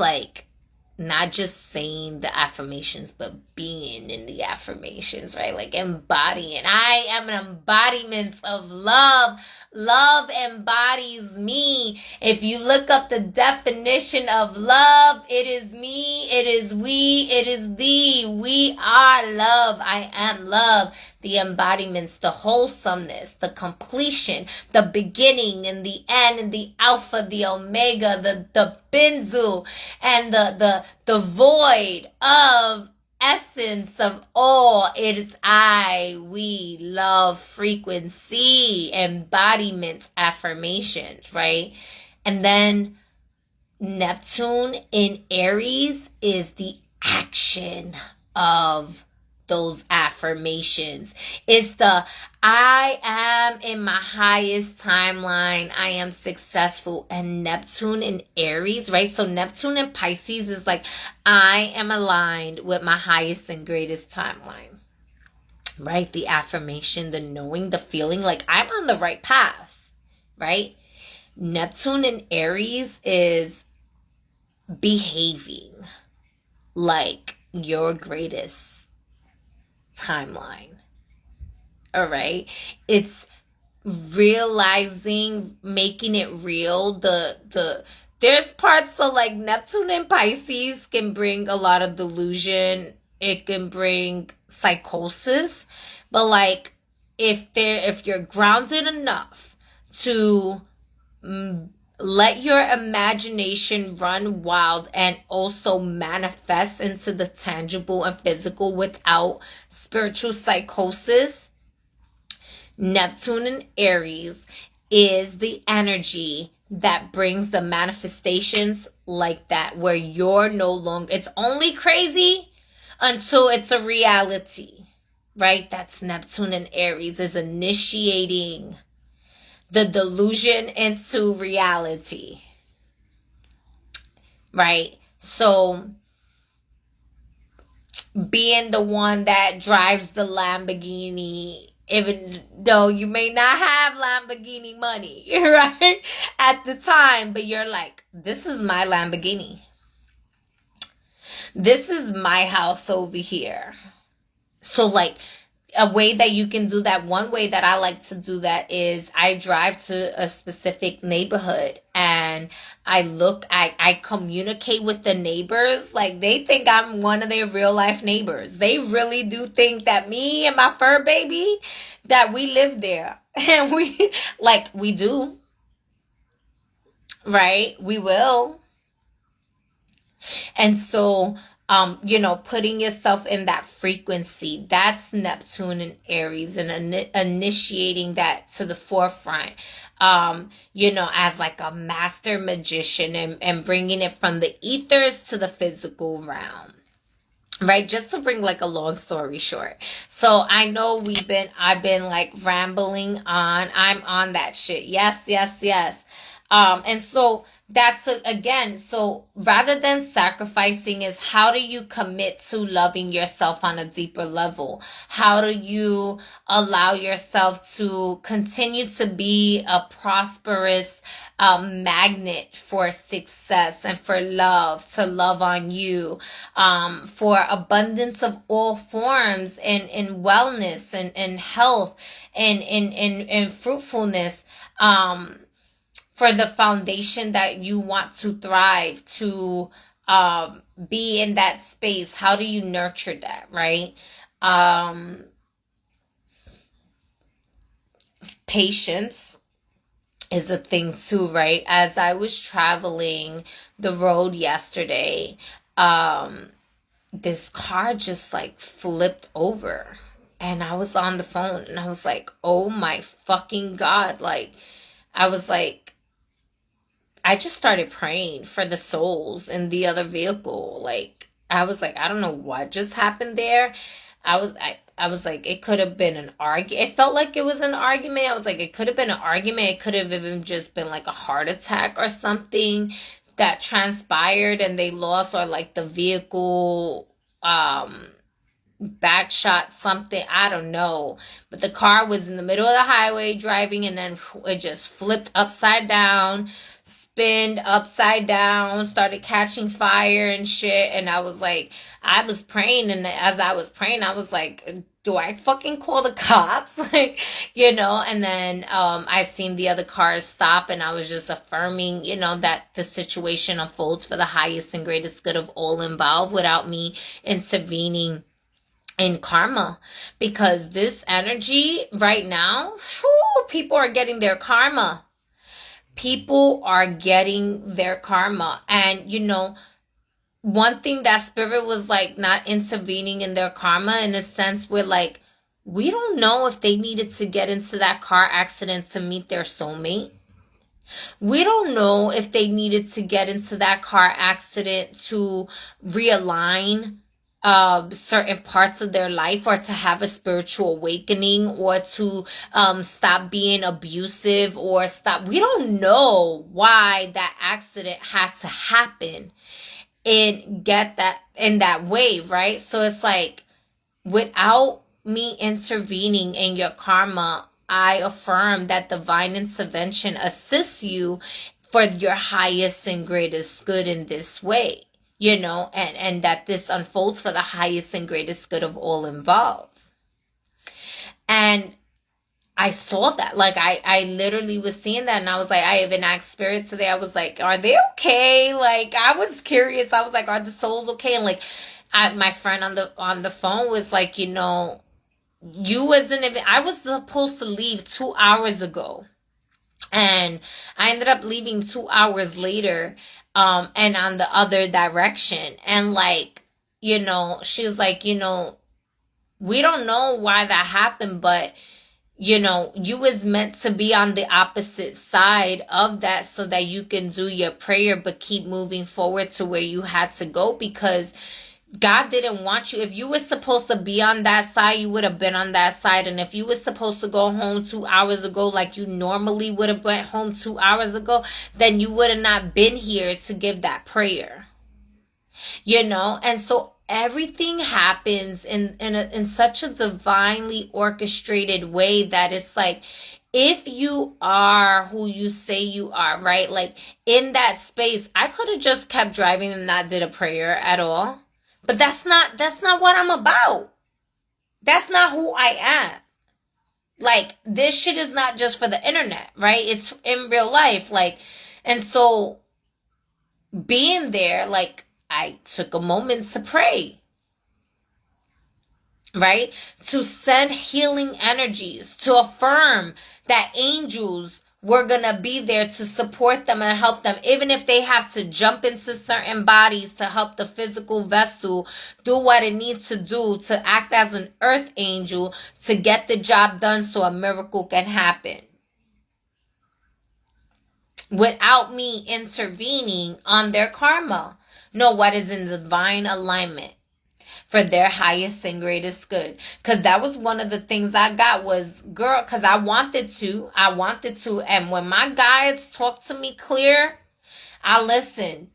saying the affirmations, but being in the affirmations, right? Like embodying. I am an embodiment of love. Love embodies me. If you look up the definition of love, it is me, it is we, it is thee. We are love. I am love. The embodiments, the wholesomeness, the completion, the beginning and the end and the alpha, the omega, the benzu, and the void of essence of all. It is I, we, love, frequency, embodiments, affirmations, right? And then Neptune in Aries is the action of those affirmations. It's the I am in my highest timeline. I am successful. And Neptune in Aries, right? So Neptune in Pisces is like, I am aligned with my highest and greatest timeline, right? The affirmation, the knowing, the feeling like I'm on the right path, right? Neptune in Aries is behaving like your greatest timeline. All right, it's realizing, making it real. There's parts of like Neptune and Pisces can bring a lot of delusion. It can bring psychosis, but like if you're grounded enough to let your imagination run wild and also manifest into the tangible and physical without spiritual psychosis, Neptune in Aries is the energy that brings the manifestations like that, where you're no longer, it's only crazy until it's a reality, right? That's Neptune in Aries, is initiating the delusion into reality, right? So being the one that drives the Lamborghini, even though you may not have Lamborghini money, right, at the time, but you're like, this is my Lamborghini. This is my house over here. So like, a way that you can do that, one way that I like to do that is I drive to a specific neighborhood and I communicate with the neighbors. Like they think I'm one of their real life neighbors. They really do think that me and my fur baby, that we live there. And we do. Right? We will. And so, putting yourself in that frequency, that's Neptune and Aries, and initiating that to the forefront, as like a master magician, and bringing it from the ethers to the physical realm. Right, just to bring like a long story short. So I know I've been like rambling on. I'm on that shit. Yes. And so that's again, so rather than sacrificing is, how do you commit to loving yourself on a deeper level? How do you allow yourself to continue to be a prosperous magnet for success and for love, to love on you, for abundance of all forms, and in wellness and health and in fruitfulness, for the foundation that you want to thrive, to be in that space? How do you nurture that, right? Patience is a thing too, right? As I was traveling the road yesterday, this car just like flipped over, and I was on the phone and I was like, oh my fucking God. Like, I was like, I just started praying for the souls in the other vehicle. Like, I was like, I don't know what just happened there. I was like, it could have been an argument. It felt like it was an argument. I was like, it could have been an argument. It could have even just been like a heart attack or something that transpired and they lost, or like the vehicle backshot something. I don't know. But the car was in the middle of the highway driving, and then it just flipped upside down, spinned upside down, started catching fire and shit. And I was like, I was praying, and as I was praying, I was like, do I fucking call the cops? Like, you know, and then I seen the other cars stop, and I was just affirming, you know, that the situation unfolds for the highest and greatest good of all involved without me intervening in karma. Because this energy right now, whew, people are getting their karma. People are getting their karma. And, you know, one thing that Spirit was like not intervening in their karma, in a sense where like, we don't know if they needed to get into that car accident to meet their soulmate. We don't know if they needed to get into that car accident to realign certain parts of their life, or to have a spiritual awakening, or to stop being abusive, or stop. We don't know why that accident had to happen and get that in that wave, right? So it's like, without me intervening in your karma, I affirm that divine intervention assists you for your highest and greatest good in this way, you know, and that this unfolds for the highest and greatest good of all involved. And I saw that. Like, I literally was seeing that, and I was like, I even asked Spirit today. I was like, are they okay? Like, I was curious. I was like, are the souls okay? And like, my friend on the phone was like, you know, I was supposed to leave 2 hours ago, and I ended up leaving 2 hours later, and on the other direction. And like, you know, she was like, you know, we don't know why that happened, but you know, you was meant to be on the opposite side of that so that you can do your prayer, but keep moving forward to where you had to go, because God didn't want you. If you were supposed to be on that side, you would have been on that side. And if you were supposed to go home 2 hours ago, like you normally would have went home 2 hours ago, then you would have not been here to give that prayer. You know? And so everything happens in such a divinely orchestrated way that it's like, if you are who you say you are, right? Like, in that space, I could have just kept driving and not did a prayer at all. But that's not what I'm about. That's not who I am. Like, this shit is not just for the internet, right? It's in real life. Like, and so being there, like, I took a moment to pray, right? To send healing energies, to affirm that angels were going to be there to support them and help them, even if they have to jump into certain bodies to help the physical vessel do what it needs to do to act as an earth angel to get the job done so a miracle can happen. Without me intervening on their karma. Know what is in divine alignment for their highest and greatest good. Because that was one of the things I got was, girl, because I wanted to. And when my guides talked to me clear, I listened.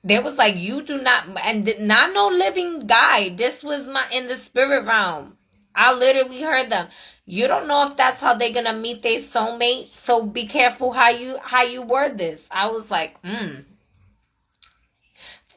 They was like, you do not, and not no living guide. This was in the spirit realm. I literally heard them. You don't know if that's how they're gonna meet their soulmate, so be careful how you word this. I was like,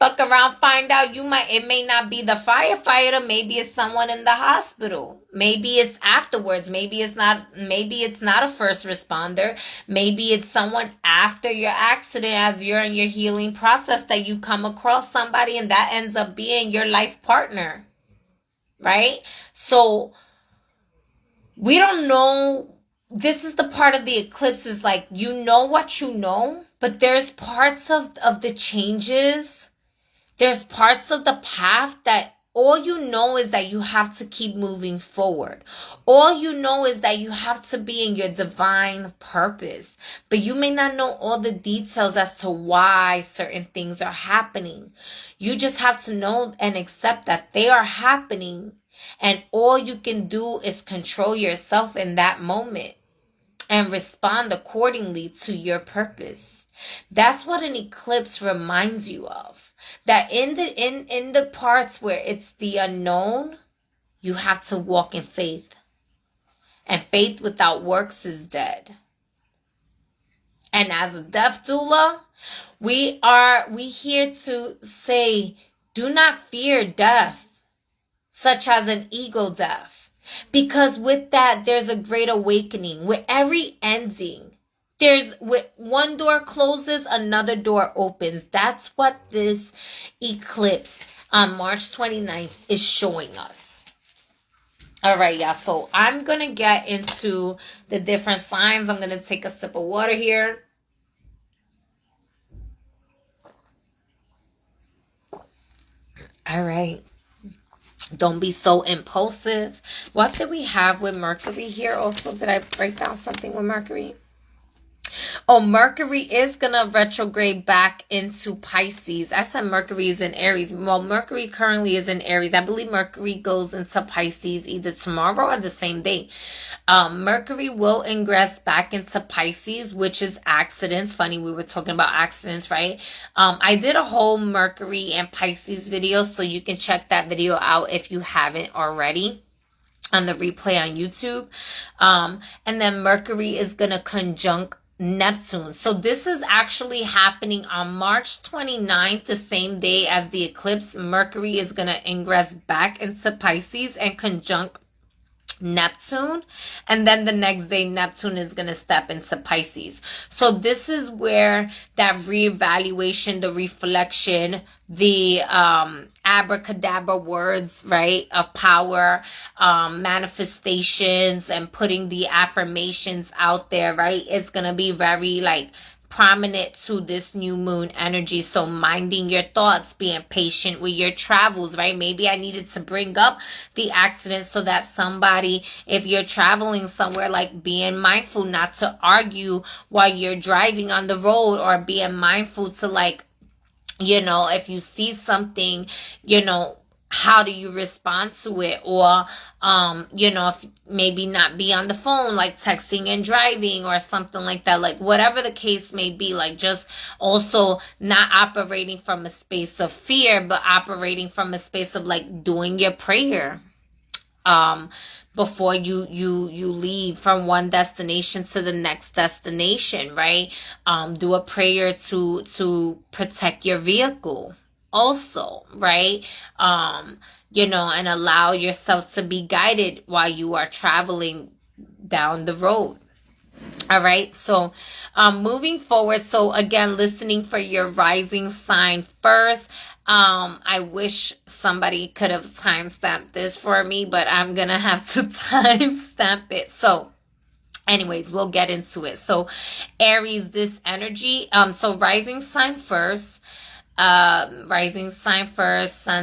fuck around, find out it may not be the firefighter, maybe it's someone in the hospital. Maybe it's afterwards. Maybe it's not a first responder. Maybe it's someone after your accident, as you're in your healing process, that you come across somebody and that ends up being your life partner. Right? So we don't know. This is the part of the eclipse, is like, you know what you know, but there's parts of the changes. There's parts of the path that all you know is that you have to keep moving forward. All you know is that you have to be in your divine purpose. But you may not know all the details as to why certain things are happening. You just have to know and accept that they are happening. And all you can do is control yourself in that moment and respond accordingly to your purpose. That's what an eclipse reminds you of. That in the parts where it's the unknown, you have to walk in faith. And faith without works is dead. And as a death doula, we here to say, do not fear death, such as an ego death. Because with that, there's a great awakening. With every ending, with one door closes, another door opens. That's what this eclipse on March 29th is showing us. All right, y'all. So I'm going to get into the different signs. I'm going to take a sip of water here. All right. Don't be so impulsive. What did we have with Mercury here also? Did I break down something with Mercury? Oh, Mercury is going to retrograde back into Pisces. I said Mercury is in Aries. Well, Mercury currently is in Aries. I believe Mercury goes into Pisces either tomorrow or the same day. Mercury will ingress back into Pisces, which is accidents. Funny, we were talking about accidents, right? I did a whole Mercury and Pisces video, so you can check that video out if you haven't already on the replay on YouTube. And then Mercury is going to conjunct Neptune. So this is actually happening on March 29th, the same day as the eclipse. Mercury is going to ingress back into Pisces and conjunct Neptune, and then the next day Neptune is going to step into Pisces. So this is where that reevaluation, the reflection, the abracadabra words, right, of power, manifestations, and putting the affirmations out there, right, it's going to be very like prominent to this new moon energy. So minding your thoughts, being patient with your travels, right? Maybe I needed to bring up the accident so that somebody, if you're traveling somewhere, like being mindful not to argue while you're driving on the road, or being mindful to, like, you know, if you see something, you know, how do you respond to it? Or, you know, if maybe not be on the phone, like texting and driving or something like that, like whatever the case may be, like just also not operating from a space of fear, but operating from a space of like doing your prayer, before you leave from one destination to the next destination, right? Do a prayer to protect your vehicle also, right? You know, and allow yourself to be guided while you are traveling down the road. All right. So, moving forward. So again, listening for your rising sign first. I wish somebody could have timestamped this for me, but I'm going to have to timestamp it. So anyways, we'll get into it. So Aries, this energy, so rising sign first, sun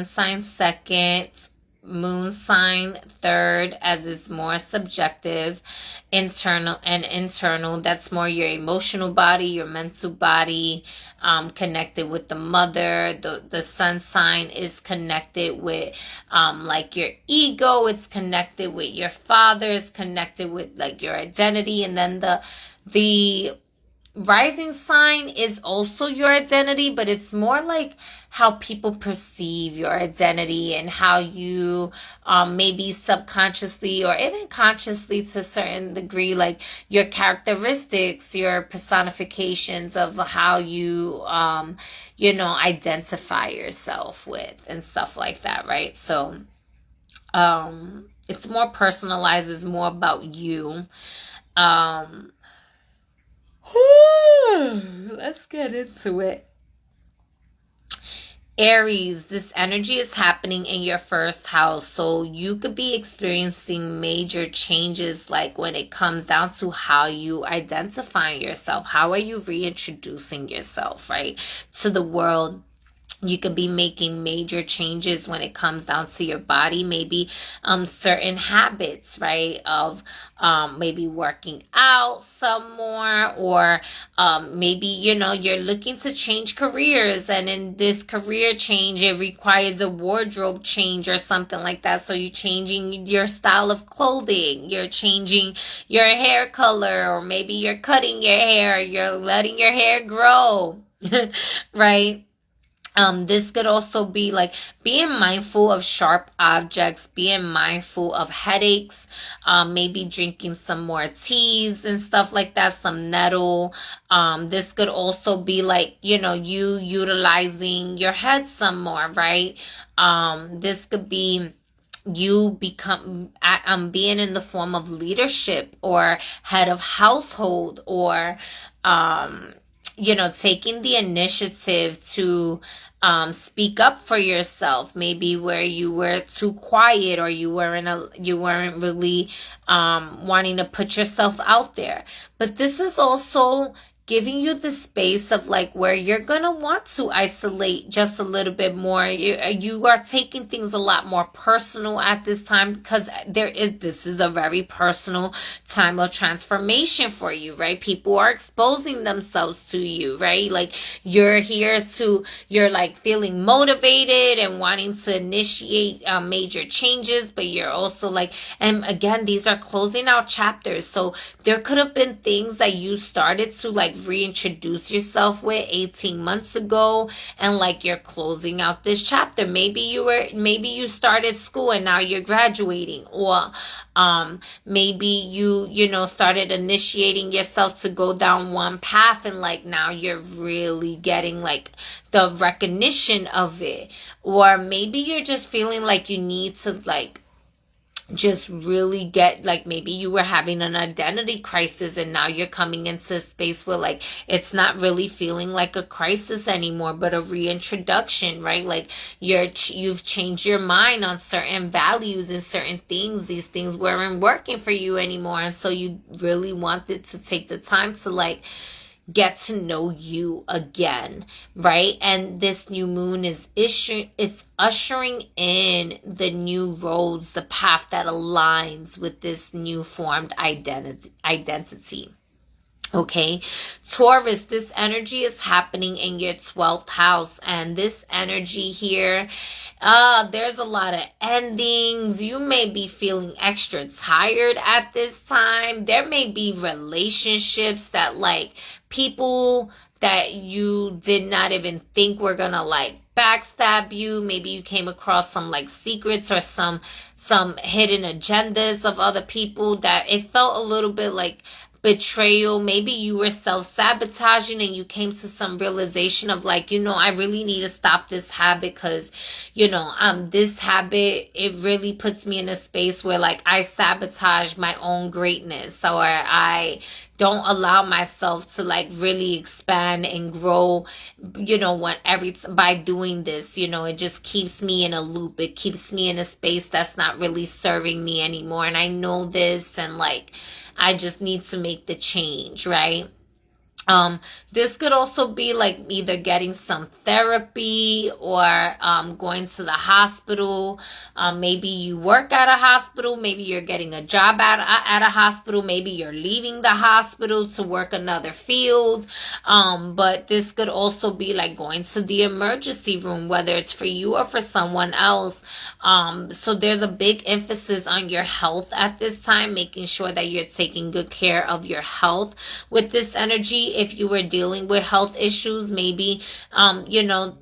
sign second, moon sign third, as it's more subjective, internal, that's more your emotional body, your mental body, connected with the mother. The sun sign is connected with like your ego, it's connected with your father, it's connected with like your identity. And then the rising sign is also your identity, but it's more like how people perceive your identity and how you maybe subconsciously or even consciously to a certain degree, like your characteristics, your personifications of how you identify yourself with and stuff like that, right? So it's more personalized, it's more about you. Let's get into it. Aries, this energy is happening in your first house. So you could be experiencing major changes, like when it comes down to how you identify yourself. How are you reintroducing yourself, right, to the world? You could be making major changes when it comes down to your body, maybe certain habits, right, of maybe working out some more, or maybe, you're looking to change careers, and in this career change, it requires a wardrobe change or something like that. So you're changing your style of clothing, you're changing your hair color, or maybe you're cutting your hair, you're letting your hair grow, right? This could also be like being mindful of sharp objects, being mindful of headaches, maybe drinking some more teas and stuff like that, some nettle. This could also be like, you utilizing your head some more, right? This could be you being in the form of leadership or head of household, or taking the initiative to speak up for yourself, maybe where you were too quiet, or you weren't really wanting to put yourself out there. But this is also giving you the space of like where you're going to want to isolate just a little bit more. You are taking things a lot more personal at this time, because this is a very personal time of transformation for you, right? People are exposing themselves to you, right? Like you're like feeling motivated and wanting to initiate major changes, but you're also like, and again, these are closing out chapters. So there could have been things that you started to like reintroduce yourself with 18 months ago, and like you're closing out this chapter. Maybe you started school and now you're graduating, or maybe you started initiating yourself to go down one path, and like now you're really getting like the recognition of it. Or maybe you're just feeling like you need to like just really get, like maybe you were having an identity crisis, and now you're coming into a space where like it's not really feeling like a crisis anymore, but a reintroduction, right? Like you've changed your mind on certain values and certain things. These things weren't working for you anymore, and so you really wanted to take the time to like get to know you again, right? And this new moon is ushering in the new roads, the path that aligns with this new formed identity. Okay, Taurus, this energy is happening in your 12th house, and this energy here, there's a lot of endings. You may be feeling extra tired at this time. There may be relationships that like people that you did not even think were gonna like backstab you. Maybe you came across some like secrets or some hidden agendas of other people that it felt a little bit like betrayal. Maybe you were self-sabotaging and you came to some realization of like, I really need to stop this habit, because this habit, it really puts me in a space where like I sabotage my own greatness, or I don't allow myself to like really expand and grow, by doing this, it just keeps me in a loop. It keeps me in a space that's not really serving me anymore. And I know this, and like I just need to make the change, right? This could also be like either getting some therapy or going to the hospital. Maybe you work at a hospital. Maybe you're getting a job at a hospital. Maybe you're leaving the hospital to work another field. But this could also be like going to the emergency room, whether it's for you or for someone else. So there's a big emphasis on your health at this time, making sure that you're taking good care of your health with this energy. energy. If you were dealing with health issues, maybe, you know,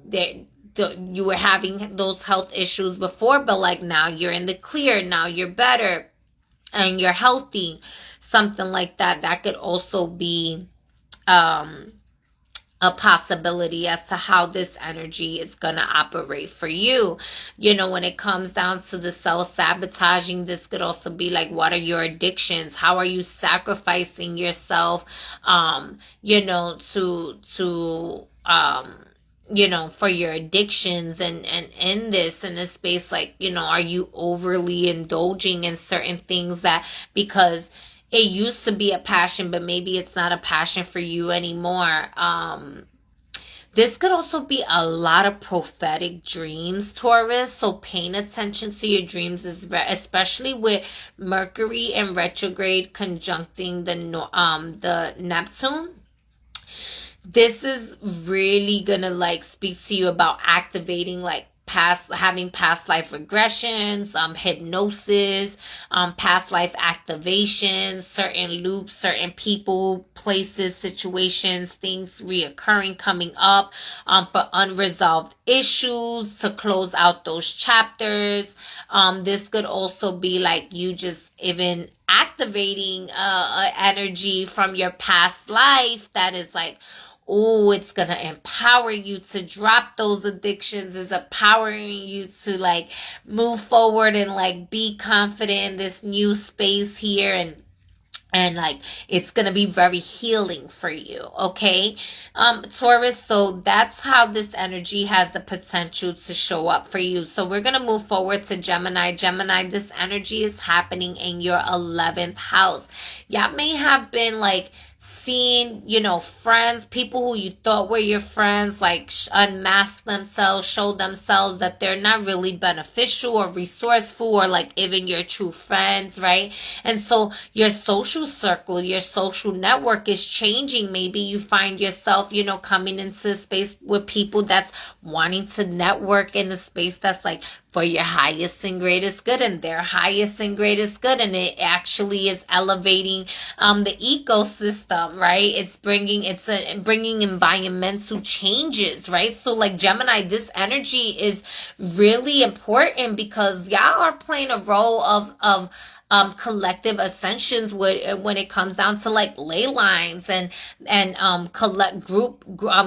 you were having those health issues before, but like now you're in the clear, now you're better and you're healthy, something like that. That could also be a possibility as to how this energy is going to operate for you. You know, when it comes down to the self-sabotaging, this could also be like, what are your addictions? How are you sacrificing yourself, you know, you know, for your addictions, and in this space, like, you know, are you overly indulging in certain things that, because it used to be a passion, but maybe it's not a passion for you anymore. This could also be a lot of prophetic dreams, Taurus. So paying attention to your dreams, especially with Mercury in retrograde conjuncting the Neptune. This is really gonna like speak to you about activating like having past life regressions, hypnosis, past life activations, certain loops, certain people, places, situations, things reoccurring, coming up, for unresolved issues, to close out those chapters. This could also be like you just even activating energy from your past life that is like, oh, it's going to empower you to drop those addictions. It's empowering you to like move forward and like be confident in this new space here, and like it's gonna be very healing for you, okay, Taurus. So that's how this energy has the potential to show up for you. So we're gonna move forward to Gemini. This energy is happening in your 11th house. Y'all may have been like seeing, you know, friends, people who you thought were your friends, like unmask themselves, show themselves that they're not really beneficial or resourceful, or like even your true friends, right? And so your social circle, your social network is changing. Maybe you find yourself, you know, coming into a space with people that's wanting to network in a space that's like for your highest and greatest good, and their highest and greatest good, and it actually is elevating the ecosystem, right? It's bringing environmental changes, right? So like Gemini, this energy is really important because y'all are playing a role of collective ascensions when it comes down to like ley lines and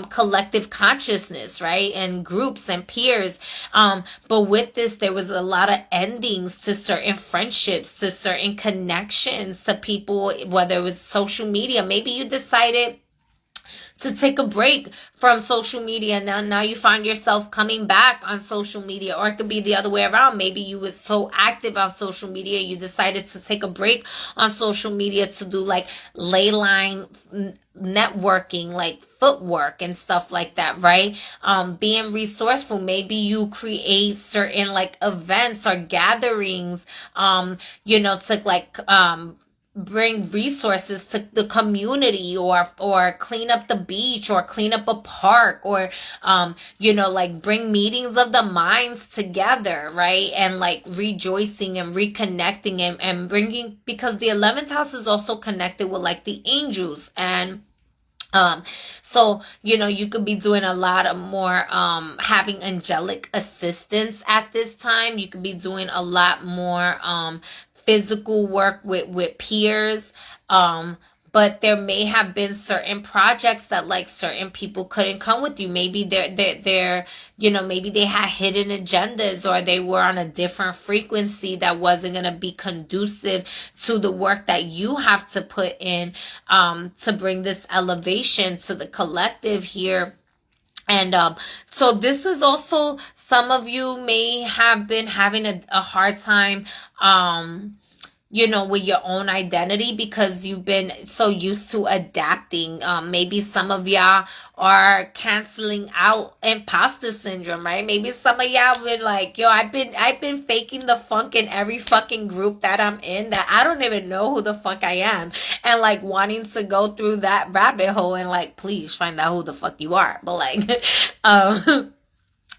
collective consciousness, right? And groups and peers. But with this, there was a lot of endings to certain friendships, to certain connections, to people, whether it was social media. Maybe you decided to take a break from social media. Now you find yourself coming back on social media, or it could be the other way around. Maybe you was so active on social media, you decided to take a break on social media to do like ley line networking, like footwork and stuff like that, right? Being resourceful. Maybe you create certain like events or gatherings, you know, to like, bring resources to the community, or clean up the beach, or clean up a park, or you know, like bring meetings of the minds together, right? And like rejoicing and reconnecting and bringing, because the 11th house is also connected with like the angels. And so, you know, you could be doing a lot of more, having angelic assistance at this time. You could be doing a lot more, physical work with peers. But there may have been certain projects that like certain people couldn't come with you. Maybe they're, you know, maybe they had hidden agendas, or they were on a different frequency that wasn't going to be conducive to the work that you have to put in, to bring this elevation to the collective here. And so this is also, some of you may have been having a hard time, you know, with your own identity, because you've been so used to adapting. Maybe some of y'all are canceling out imposter syndrome, right? Maybe some of y'all been like, yo, I've been faking the funk in every fucking group that I'm in, that I don't even know who the fuck I am, and like wanting to go through that rabbit hole and like, please find out who the fuck you are. But like,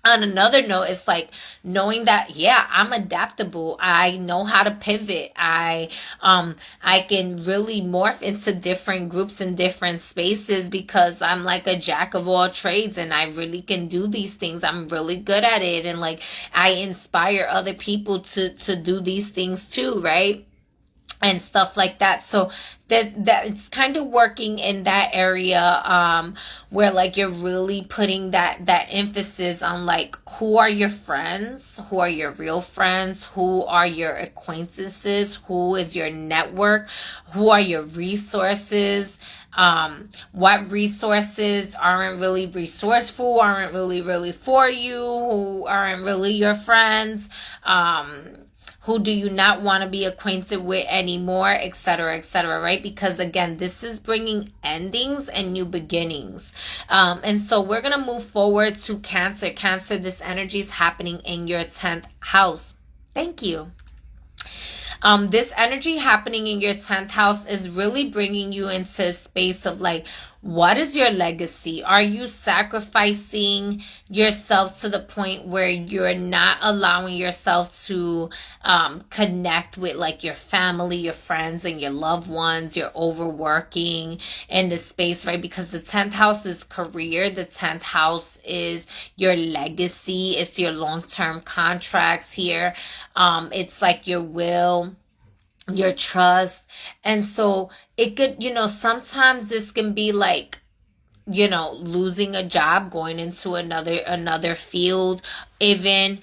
on another note, it's like knowing that, yeah, I'm adaptable. I know how to pivot. I can really morph into different groups and different spaces because I'm like a jack of all trades and I really can do these things. I'm really good at it. And like, I inspire other people to do these things too, right? And stuff like that. So that it's kind of working in that area where like you're really putting that emphasis on like, who are your friends, who are your real friends, who are your acquaintances, who is your network, who are your resources, what resources aren't really resourceful, aren't really for you, who aren't really your friends, who do you not want to be acquainted with anymore, etc., right? Because again, this is bringing endings and new beginnings. And so we're going to move forward to Cancer. Cancer, this energy is happening in your 10th house. Thank you. This energy happening in your 10th house is really bringing you into a space of like, what is your legacy? Are you sacrificing yourself to the point where you're not allowing yourself to connect with like your family, your friends, and your loved ones? You're overworking in this space, right? Because the 10th house is career. The 10th house is your legacy. It's your long-term contracts here. It's like your will, your trust. And so it could, sometimes this can be like, losing a job, going into another field, even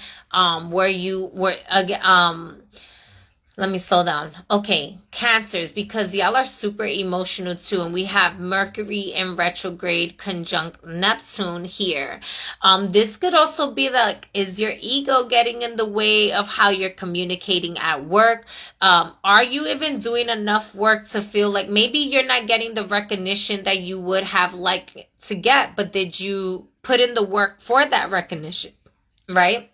let me slow down. Okay, Cancers, because y'all are super emotional too. And we have Mercury in retrograde conjunct Neptune here. This could also be like, is your ego getting in the way of how you're communicating at work? Are you even doing enough work to feel like maybe you're not getting the recognition that you would have liked to get, but did you put in the work for that recognition, right?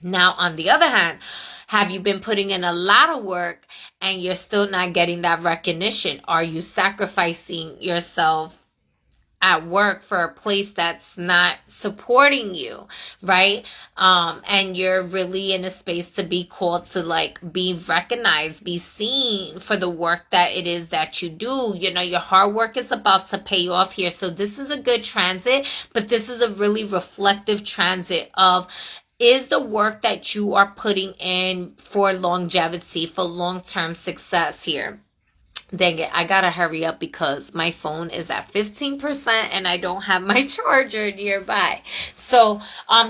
Now, on the other hand, have you been putting in a lot of work and you're still not getting that recognition? Are you sacrificing yourself at work for a place that's not supporting you, right? And you're really in a space to be called to like be recognized, be seen for the work that it is that you do. Your hard work is about to pay off here. So this is a good transit, but this is a really reflective transit of, is the work that you are putting in for longevity, for long-term success here? Dang it, I gotta hurry up because my phone is at 15% and I don't have my charger nearby. So,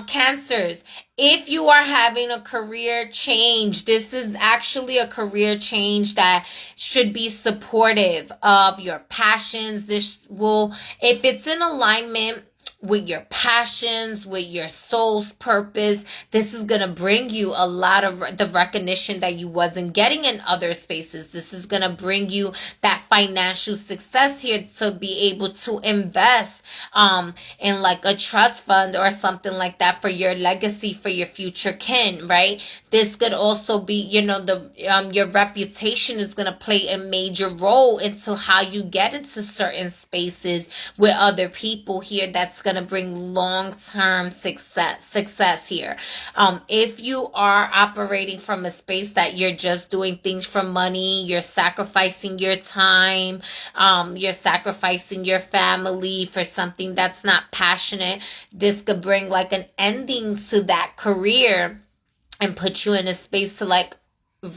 Cancers, if you are having a career change, this is actually a career change that should be supportive of your passions. This will, if it's in alignment with your passions, with your soul's purpose, this is going to bring you a lot of the recognition that you wasn't getting in other spaces. This is going to bring you that financial success here to be able to invest in like a trust fund or something like that for your legacy, for your future kin, right? This could also be, your reputation is going to play a major role into how you get into certain spaces with other people here. That's going to bring long-term success here. If you are operating from a space that you're just doing things for money, you're sacrificing your time, you're sacrificing your family for something that's not passionate, this could bring like an ending to that career and put you in a space to like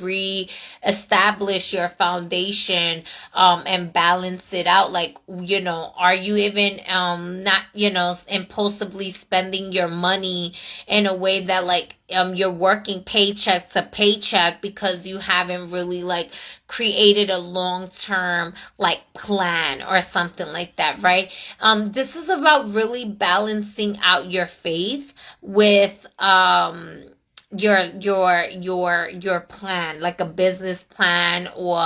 re-establish your foundation and balance it out. Like, are you even not impulsively spending your money in a way that like you're working paycheck to paycheck because you haven't really like created a long-term like plan or something like that, right? This is about really balancing out your faith with your plan, like a business plan, or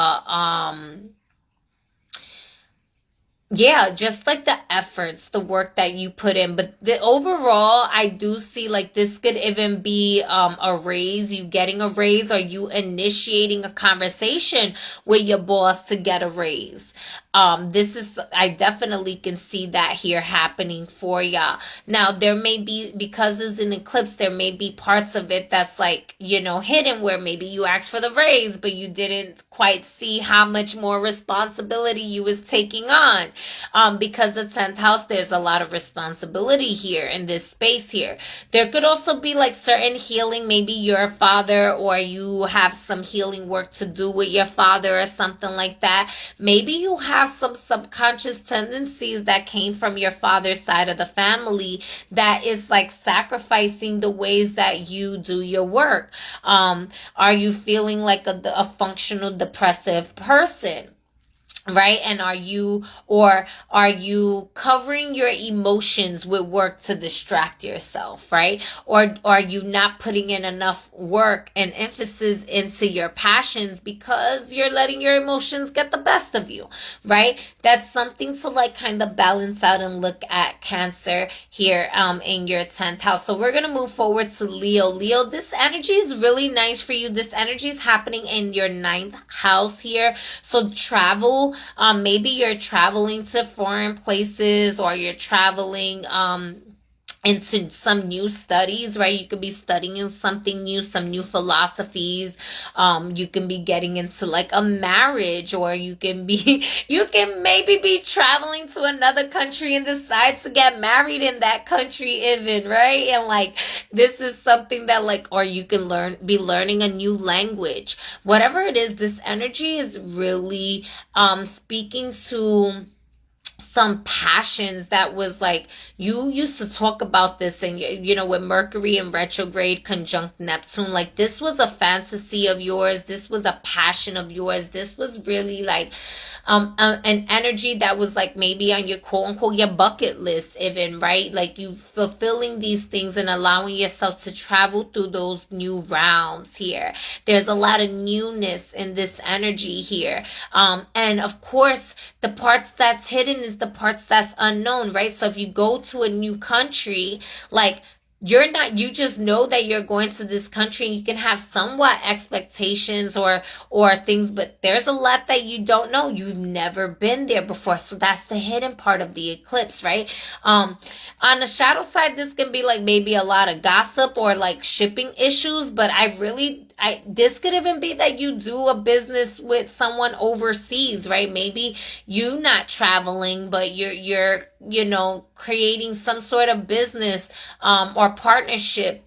just like the efforts, the work that you put in. But overall, I do see like this could even be a raise, you getting a raise, or you initiating a conversation with your boss to get a raise. This is, I definitely can see that here happening for y'all. Now, there may be, because it's an eclipse, there may be parts of it that's like, you know, hidden, where maybe you asked for the raise, but you didn't quite see how much more responsibility you was taking on. Because the 10th house, there's a lot of responsibility here in this space here. There could also be like certain healing. Maybe you're a father, or you have some healing work to do with your father or something like that. Maybe you have some subconscious tendencies that came from your father's side of the family that is like sacrificing the ways that you do your work. Are you feeling like a functional depressive person? Right? And are you covering your emotions with work to distract yourself, right? Or are you not putting in enough work and emphasis into your passions because you're letting your emotions get the best of you, right? That's something to like kind of balance out and look at, Cancer, here in your 10th house. So we're going to move forward to Leo. Leo, this energy is really nice for you. This energy is happening in your 9th house here. So travel. Maybe you're traveling to foreign places, or you're traveling into some new studies, right? You could be studying something new, some new philosophies. You can be getting into like a marriage, or you can maybe be traveling to another country and decide to get married in that country even, right? And like, this is something that like, or you can be learning a new language. Whatever it is, this energy is really speaking to some passions that was like, you used to talk about this, and you know, with Mercury in retrograde conjunct Neptune, like this was a fantasy of yours, this was a passion of yours, this was really like an energy that was like maybe on your quote unquote your bucket list even, right? Like you fulfilling these things and allowing yourself to travel through those new realms here. There's a lot of newness in this energy here, and of course the parts that's hidden is the parts that's unknown, right? So if you go to a new country, like you just know that you're going to this country, and you can have somewhat expectations or things, but there's a lot that you don't know. You've never been there before. So that's the hidden part of the eclipse, right? On the shadow side, this can be like maybe a lot of gossip or like shipping issues, but this could even be that you do a business with someone overseas, right? Maybe you not traveling, but you're creating some sort of business or partnership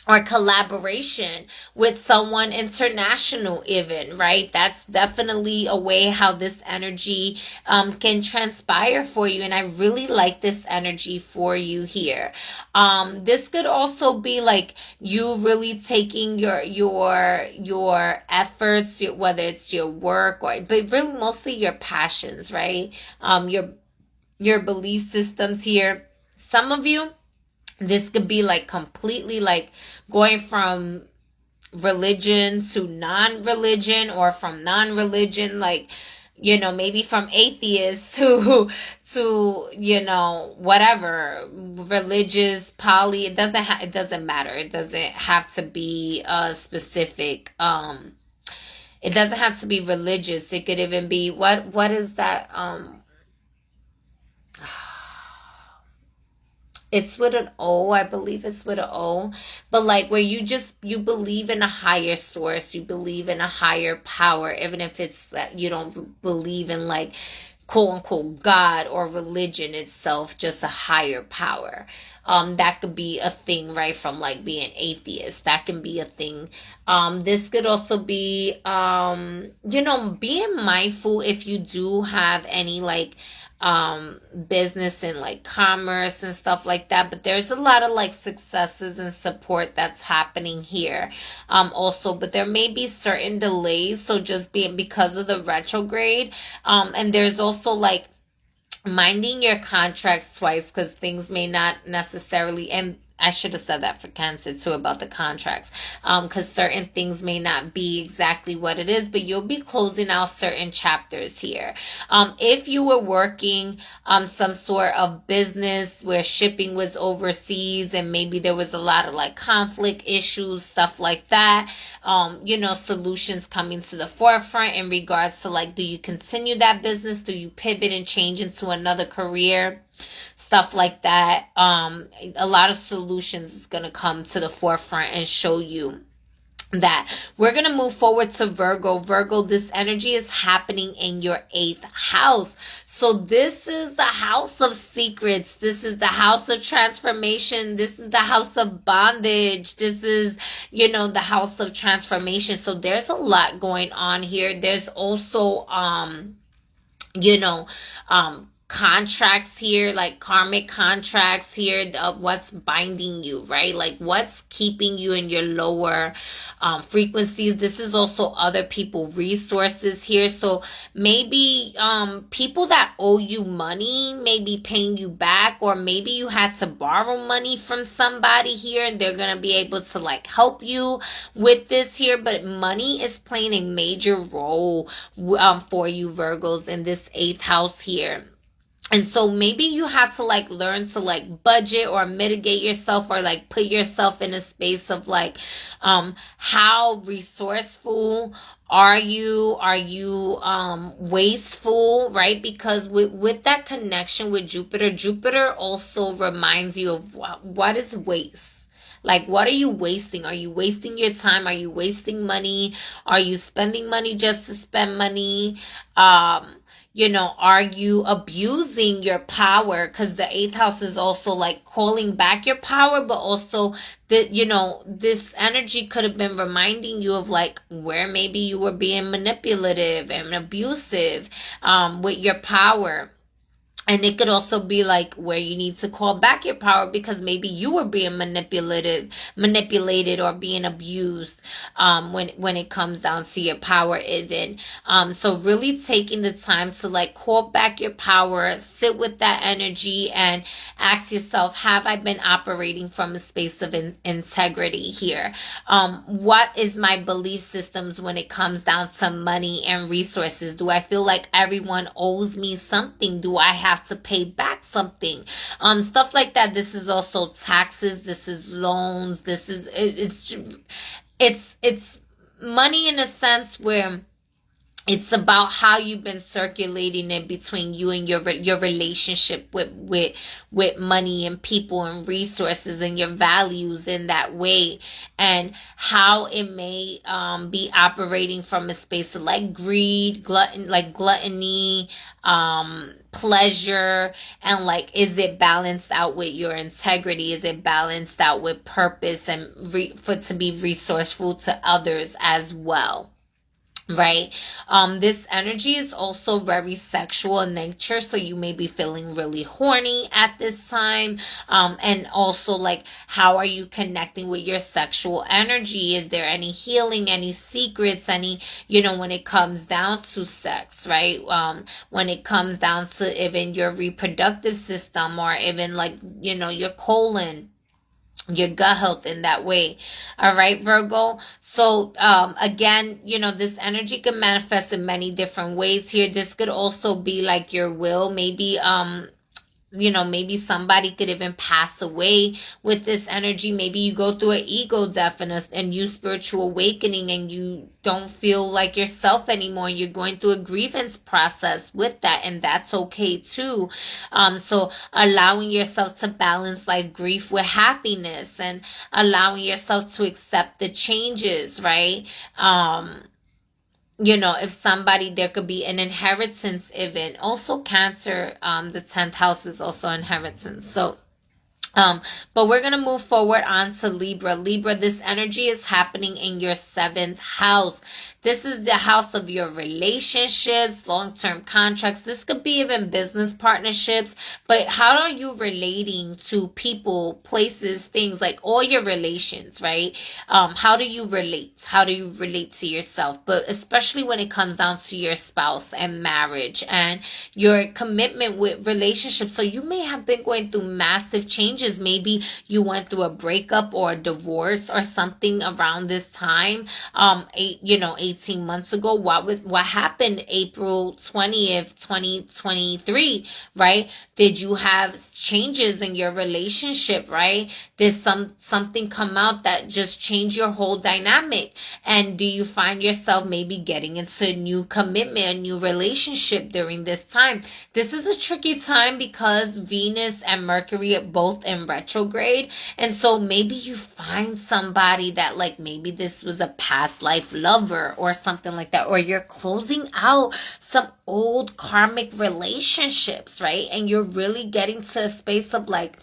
or collaboration with someone international even, right? That's definitely a way how this energy can transpire for you, and I really like this energy for you here. This could also be like you really taking your efforts, whether it's your work but really mostly your passions, right? Your belief systems here. Some of you, this could be like completely like going from religion to non-religion, or from non-religion, like, maybe from atheist to whatever, religious, poly, it doesn't matter. It doesn't have to be a specific, it doesn't have to be religious. It could even be, what is that, it's with an O, I believe it's with an O. But like where you believe in a higher source, you believe in a higher power, even if it's that you don't believe in like quote unquote God or religion itself, just a higher power. That could be a thing, right? From like being atheist, that can be a thing. This could also be, being mindful if you do have any like business and like commerce and stuff like that, but there's a lot of like successes and support that's happening here also, but there may be certain delays, so just because of the retrograde, and there's also like minding your contracts twice, because things may not necessarily, and I should have said that for Cancer too about the contracts, because certain things may not be exactly what it is, but you'll be closing out certain chapters here. If you were working some sort of business where shipping was overseas and maybe there was a lot of like conflict issues, stuff like that, you know, solutions coming to the forefront in regards to like, do you continue that business? Do you pivot and change into another career? Stuff like that. A lot of solutions is going to come to the forefront and show you that. We're going to move forward to Virgo. Virgo, this energy is happening in your 8th house. So this is the house of secrets. This is the house of transformation. This is the house of bondage. This is, you know, the house of transformation. So there's a lot going on here. There's also, you know, contracts here, like karmic contracts here of what's binding you, right? Like what's keeping you in your lower frequencies. This is also other people resources here. So maybe people that owe you money may be paying you back, or maybe you had to borrow money from somebody here and they're going to be able to like help you with this here. But money is playing a major role for you Virgos in this 8th house here. And so maybe you have to like learn to like budget or mitigate yourself, or like put yourself in a space of like, how resourceful are you? Are you wasteful, right? Because with that connection with Jupiter, Jupiter also reminds you of what is waste. Like, what are you wasting? Are you wasting your time? Are you wasting money? Are you spending money just to spend money? You know, are you abusing your power? Because the 8th house is also like calling back your power, but also that, you know, this energy could have been reminding you of like where maybe you were being manipulative and abusive with your power. And it could also be like where you need to call back your power because maybe you were being manipulated or being abused when it comes down to your power even. So really taking the time to like call back your power, sit with that energy and ask yourself, have I been operating from a space of integrity here? What is my belief systems when it comes down to money and resources? Do I feel like everyone owes me something? Do I have to pay back something? Stuff like that. This is also taxes. This is loans. This is it's money in a sense where it's about how you've been circulating it between you and your relationship with money and people and resources and your values in that way, and how it may be operating from a space of like greed, gluttony, pleasure, and like, is it balanced out with your integrity? Is it balanced out with purpose and to be resourceful to others as well? Right? This energy is also very sexual in nature, so you may be feeling really horny at this time. And also like, how are you connecting with your sexual energy? Is there any healing, any secrets, any, you know, when it comes down to sex, right? When it comes down to even your reproductive system, or even like, you know, your colon, your gut health in that way. All right, Virgo. So again, you know, this energy can manifest in many different ways here. This could also be like your will. Maybe you know, maybe somebody could even pass away with this energy. Maybe you go through an ego death and a new spiritual awakening, and you don't feel like yourself anymore. You're going through a grievance process with that, and that's okay too. So allowing yourself to balance like grief with happiness, and allowing yourself to accept the changes, right? You know, if somebody, there could be an inheritance even. Also Cancer, the 10th house is also inheritance. So, but we're going to move forward on to Libra. Libra, this energy is happening in your 7th house. This is the house of your relationships, long-term contracts. This could be even business partnerships. But how are you relating to people, places, things, like all your relations, right? How do you relate? How do you relate to yourself? But especially when it comes down to your spouse and marriage and your commitment with relationships. So you may have been going through massive changes changes. Maybe you went through a breakup or a divorce or something around this time, 18 months ago. What happened April 20th, 2023, right? Did you have changes in your relationship, right? Did something come out that just changed your whole dynamic? And do you find yourself maybe getting into a new commitment, a new relationship during this time? This is a tricky time because Venus and Mercury are both in retrograde. And so maybe you find somebody that, like, maybe this was a past life lover or something like that, or you're closing out some old karmic relationships, right? And you're really getting to a space of like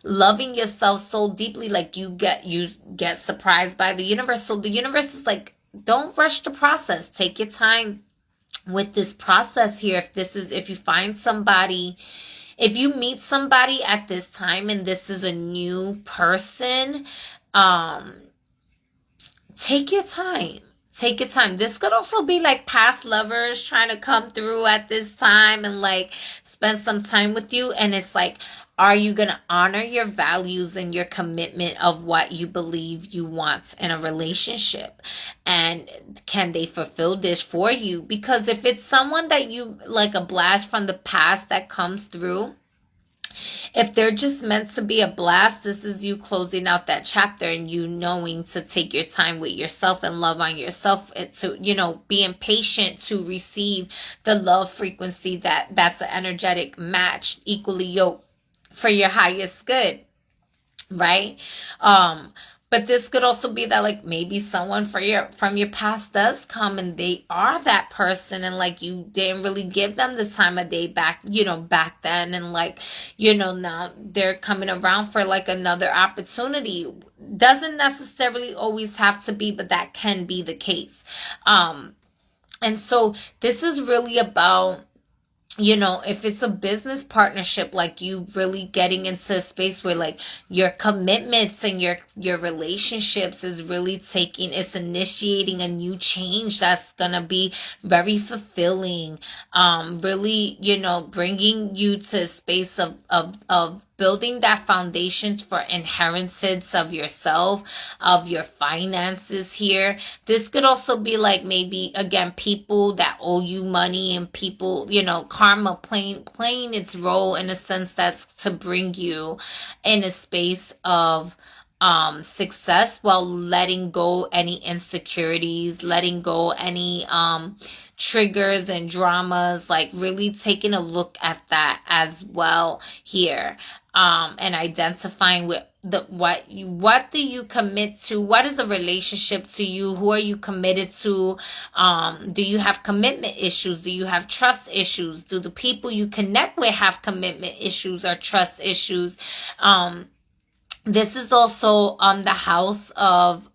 loving yourself so deeply, like you get surprised by the universe. So the universe is like, don't rush the process. Take your time with this process here. If you find somebody, if you meet somebody at this time and this is a new person, take your time. Take your time. This could also be like past lovers trying to come through at this time and like spend some time with you. And it's like, are you going to honor your values and your commitment of what you believe you want in a relationship? And can they fulfill this for you? Because if it's someone that you like, a blast from the past that comes through, if they're just meant to be a blast, this is you closing out that chapter and you knowing to take your time with yourself and love on yourself, and to, being patient to receive the love frequency that's an energetic match, equally yoked for your highest good, right? But this could also be that like maybe someone from your past does come and they are that person, and like you didn't really give them the time of day back then, and like, now they're coming around for like another opportunity. Doesn't necessarily always have to be, but that can be the case. And so this is really about, if it's a business partnership, like you really getting into a space where like your commitments and your relationships is really it's initiating a new change that's gonna be very fulfilling, really, bringing you to a space of building that foundation for inheritance of yourself, of your finances here. This could also be like maybe, again, people that owe you money, and people, karma playing its role in a sense that's to bring you in a space of success while letting go any insecurities, letting go any triggers and dramas, like really taking a look at that as well here, and identifying with what do you commit to? What is a relationship to you? Who are you committed to? Do you have commitment issues? Do you have trust issues? Do the people you connect with have commitment issues or trust issues? This is also the house of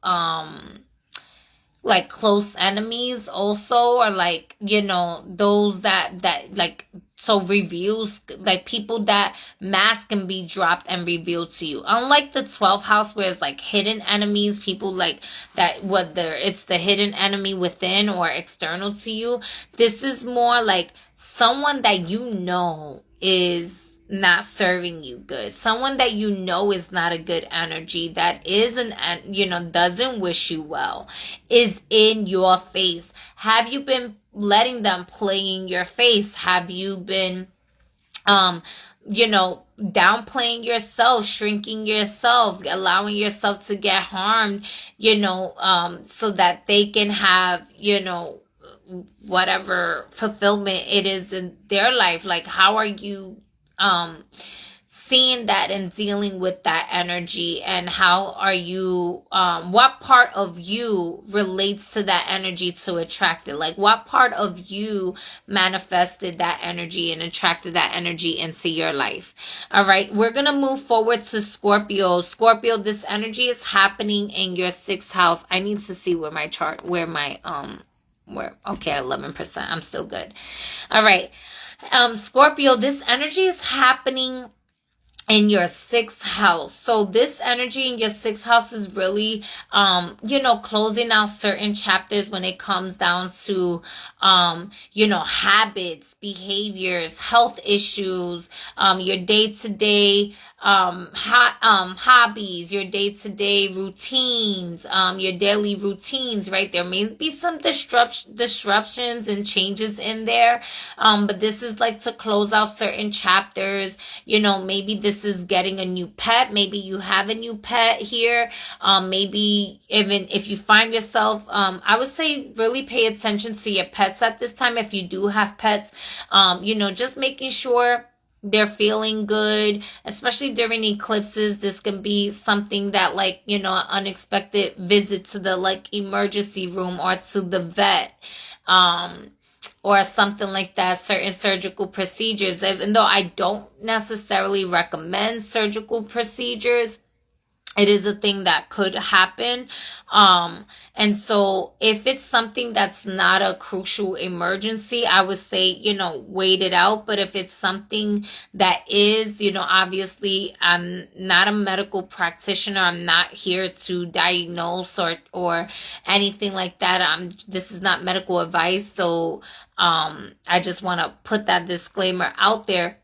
like close enemies also, or like, those that like, so reveals, like people that mask can be dropped and revealed to you. Unlike the 12th house where it's like hidden enemies, people like that, whether it's the hidden enemy within or external to you, this is more like someone that is not serving you good. Someone that is not a good energy, that doesn't wish you well, is in your face. Have you been letting them play in your face? Have you been downplaying yourself, shrinking yourself, allowing yourself to get harmed, so that they can have, whatever fulfillment it is in their life? Like, how are you seeing that and dealing with that energy? And how are you, what part of you relates to that energy to attract it? Like, what part of you manifested that energy and attracted that energy into your life? All right, we're gonna move forward to Scorpio. Scorpio, this energy is happening in your 6th house. I need to see where my chart, okay, 11%. I'm still good. All right. Scorpio, this energy is happening in your 6th house. So this energy in your 6th house is really, closing out certain chapters when it comes down to, habits, behaviors, health issues, your day-to-day, hobbies, your day-to-day routines, your daily routines, right? There may be some disruptions and changes in there, but this is like to close out certain chapters. You know, maybe this is getting a new pet. Maybe you have a new pet here. Maybe even if you find yourself, I would say really pay attention to your pets at this time. If you do have pets, you know, just making sure they're feeling good, especially during eclipses. This can be something that, like, you know, an unexpected visit to the like emergency room or to the vet, or something like that, certain surgical procedures. Even though I don't necessarily recommend surgical procedures, it is a thing that could happen. And so if it's something that's not a crucial emergency, I would say, you know, wait it out. But if it's something that is, you know, obviously I'm not a medical practitioner. I'm not here to diagnose or anything like that. This is not medical advice. So, I just want to put that disclaimer out there.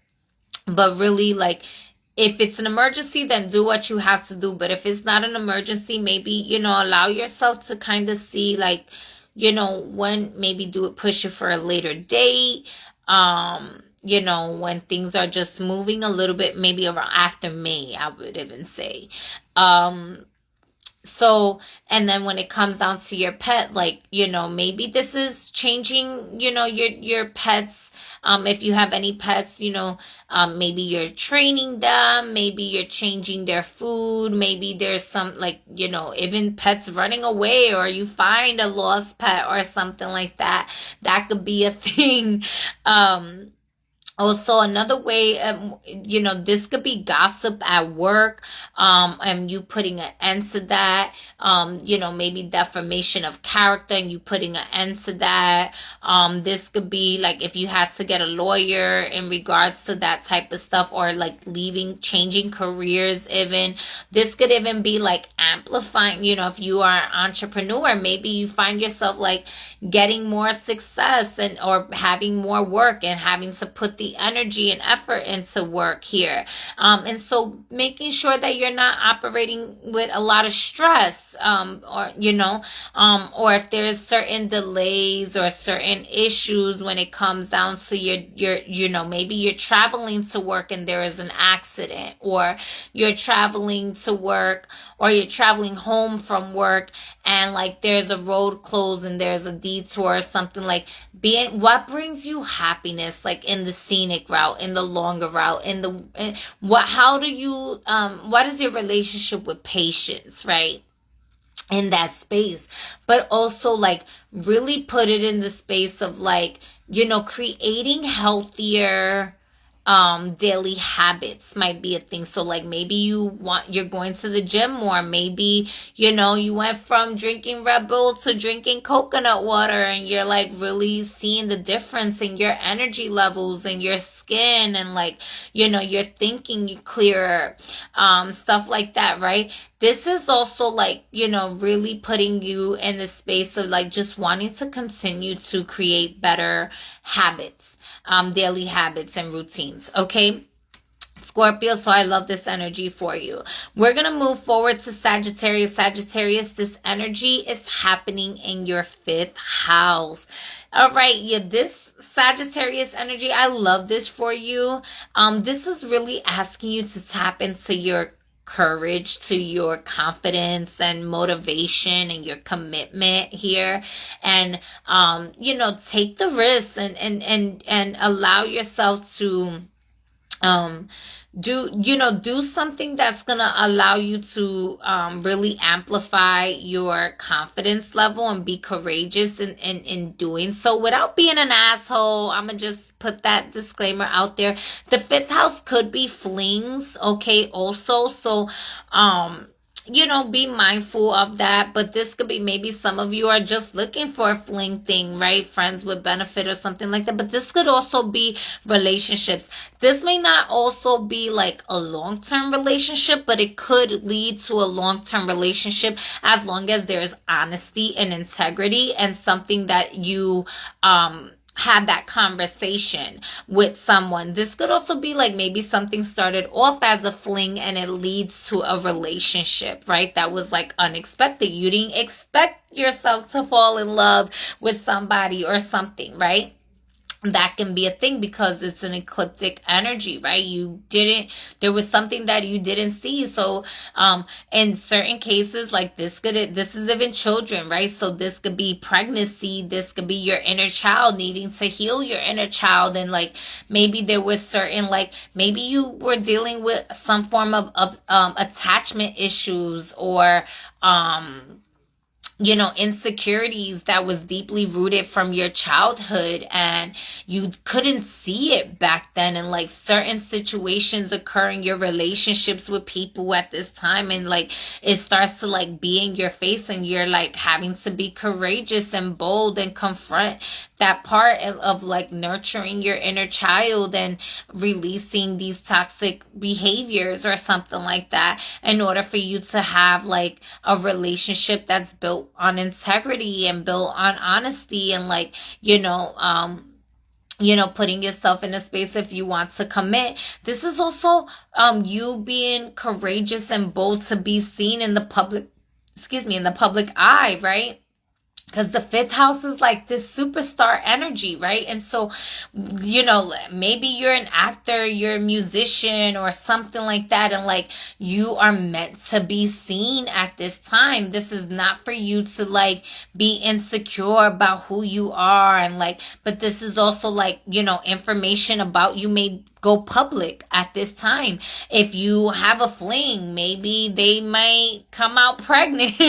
But really, like, if it's an emergency, then do what you have to do. But if it's not an emergency, maybe, you know, allow yourself to kind of see, like, you know, when maybe push it for a later date. You know, when things are just moving a little bit, maybe around after May, I would even say. So, and then when it comes down to your pet, like, you know, maybe this is changing, you know, your pets. If you have any pets, you know, maybe you're training them, maybe you're changing their food, maybe there's some, like, you know, even pets running away, or you find a lost pet or something like that. That could be a thing. Also, another way, you know, this could be gossip at work, and you putting an end to that. You know, maybe defamation of character and you putting an end to that. This could be like if you had to get a lawyer in regards to that type of stuff, or like changing careers even. This could even be like amplifying, you know, if you are an entrepreneur, maybe you find yourself like getting more success or having more work and having to put the energy and effort into work here. And so making sure that you're not operating with a lot of stress, or, you know, or if there's certain delays or certain issues when it comes down to your, you know, maybe you're traveling to work and there is an accident, or you're traveling to work or you're traveling home from work and like there's a road closed and there's a detour or something. Like, what brings you happiness, like in the scenic route, in the longer route, what is your relationship with patience, right? In that space. But also, like, really put it in the space of, like, you know, creating healthier daily habits might be a thing. So like maybe you're going to the gym more. Maybe, you know, you went from drinking Red Bull to drinking coconut water, and you're like really seeing the difference in your energy levels and your skin, and like, you know, you're thinking clearer, stuff like that, right? This is also like, you know, really putting you in the space of like just wanting to continue to create better habits, daily habits and routines. Okay, Scorpio, so I love this energy for you. We're going to move forward to Sagittarius. Sagittarius, this energy is happening in your 5th house. All right, yeah, this Sagittarius energy, I love this for you. This is really asking you to tap into your courage, to your confidence and motivation and your commitment here, and you know, take the risks and allow yourself to do something that's gonna allow you to really amplify your confidence level and be courageous in doing so without being an asshole. I'm gonna just put that disclaimer out there. The 5th house could be flings, okay, also. So you know, be mindful of that. But this could be, maybe some of you are just looking for a fling thing, right? Friends with benefit or something like that. But this could also be relationships. This may not also be like a long-term relationship, but it could lead to a long-term relationship as long as there's honesty and integrity and something that you have that conversation with someone. This could also be like maybe something started off as a fling and it leads to a relationship, right? That was like unexpected. You didn't expect yourself to fall in love with somebody or something, right? That can be a thing because it's an ecliptic energy, right? There was something that you didn't see. So, in certain cases, like this is even children, right? So this could be pregnancy. This could be your inner child needing to heal your inner child. And like, maybe there was certain, like, maybe you were dealing with some form of attachment issues or, insecurities that was deeply rooted from your childhood and you couldn't see it back then. And like certain situations occur in your relationships with people at this time. And like, it starts to like be in your face and you're like having to be courageous and bold and confront that part of like nurturing your inner child and releasing these toxic behaviors or something like that in order for you to have like a relationship that's built on integrity and built on honesty and like, putting yourself in a space if you want to commit. This is also you being courageous and bold to be seen in the public eye, right? Because the fifth house is like this superstar energy, right? And so, maybe you're an actor, you're a musician or something like that. And like, you are meant to be seen at this time. This is not for you to like be insecure about who you are. And like, but this is also like, information about you may go public at this time. If you have a fling, maybe they might come out pregnant,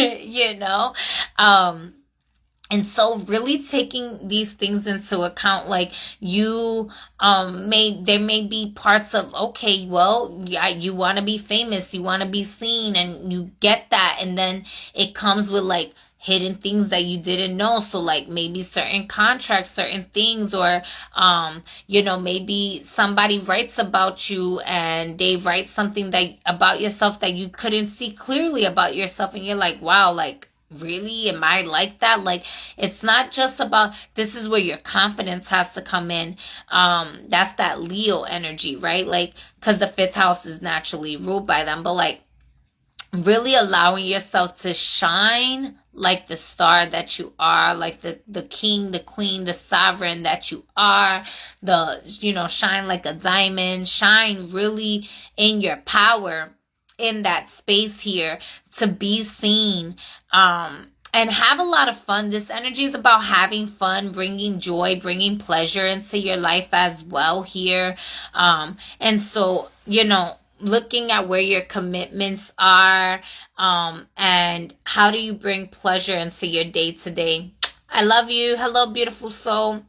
And so really taking these things into account, like there may be parts of, okay, well, yeah, you want to be famous, you want to be seen, and you get that. And then it comes with like hidden things that you didn't know. So like maybe certain contracts, certain things, or, maybe somebody writes about you and they write something about yourself that you couldn't see clearly about yourself. And you're like, wow, like, really? Am I like that? Like, it's not just about, this is where your confidence has to come in. That's that Leo energy, right? Like, because the fifth house is naturally ruled by them, but like really allowing yourself to shine like the star that you are, like the king, the queen, the sovereign that you are, shine like a diamond, shine really in your power in that space here to be seen, and have a lot of fun. This energy is about having fun, bringing joy, bringing pleasure into your life as well here. And so, looking at where your commitments are, and how do you bring pleasure into your day to day. I love you. Hello, beautiful soul.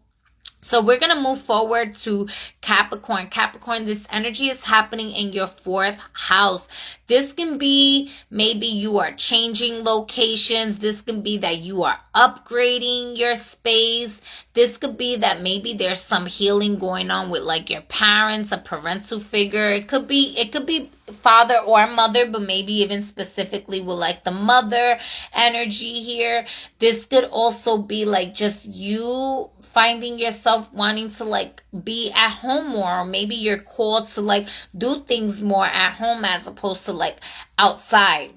So we're going to move forward to Capricorn. Capricorn, this energy is happening in your fourth house. This can be maybe you are changing locations. This can be that you are upgrading your space. This could be that maybe there's some healing going on with like your parents, a parental figure. It could be father or mother, but maybe even specifically with like the mother energy here. This could also be like just you finding yourself wanting to like be at home more, or maybe you're called to like do things more at home as opposed to like outside.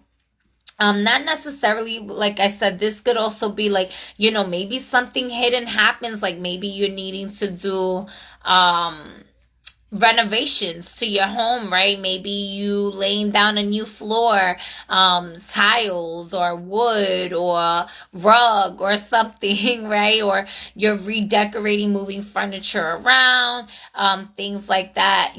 Not necessarily, like I said, this could also be like, maybe something hidden happens, like maybe you're needing to do renovations to your home, right? Maybe you laying down a new floor, tiles or wood or rug or something, right? Or you're redecorating, moving furniture around, things like that,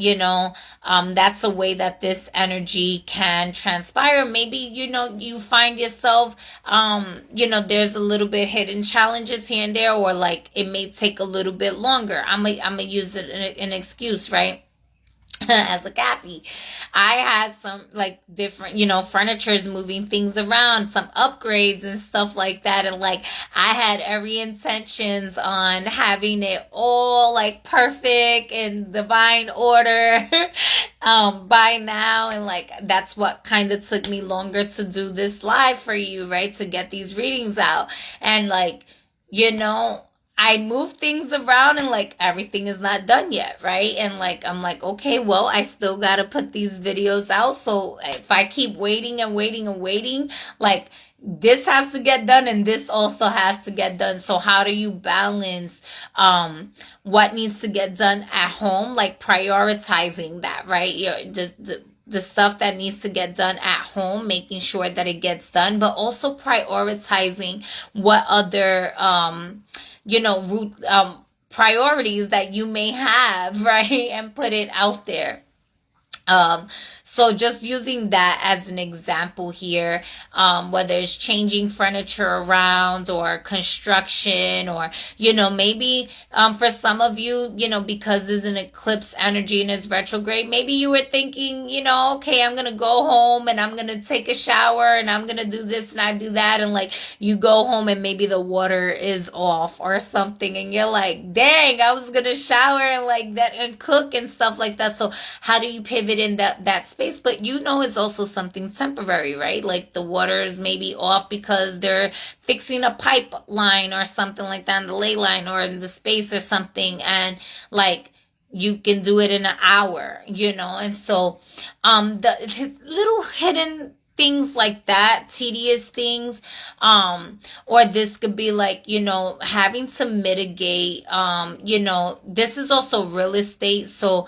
that's a way that this energy can transpire. Maybe, you find yourself, there's a little bit hidden challenges here and there, or like it may take a little bit longer. I'm gonna use it an excuse, right? As a Cappy, I had some like different, furnitures, moving things around, some upgrades and stuff like that. And like, I had every intentions on having it all like perfect and divine order, by now. And like, that's what kind of took me longer to do this live for you, right? To get these readings out. And like, I move things around and like everything is not done yet, right? And like I'm like, okay, well, I still gotta put these videos out. So if I keep waiting and waiting and waiting, like this has to get done and this also has to get done. So how do you balance what needs to get done at home, like prioritizing that, right? The stuff that needs to get done at home, making sure that it gets done, but also prioritizing what other priorities that you may have, right? And put it out there. So just using that as an example here, whether it's changing furniture around or construction, or, maybe, for some of you, because there's an eclipse energy and it's retrograde, maybe you were thinking, okay, I'm going to go home and I'm going to take a shower and I'm going to do this and I do that. And like you go home and maybe the water is off or something. And you're like, dang, I was going to shower and like that and cook and stuff like that. So how do you pivot in that space? But it's also something temporary, right? Like the water is maybe off because they're fixing a pipeline or something like that in the ley line or in the space or something, and like you can do it in an hour, and so the little hidden things like that, tedious things, or this could be like, having to mitigate, this is also real estate. So,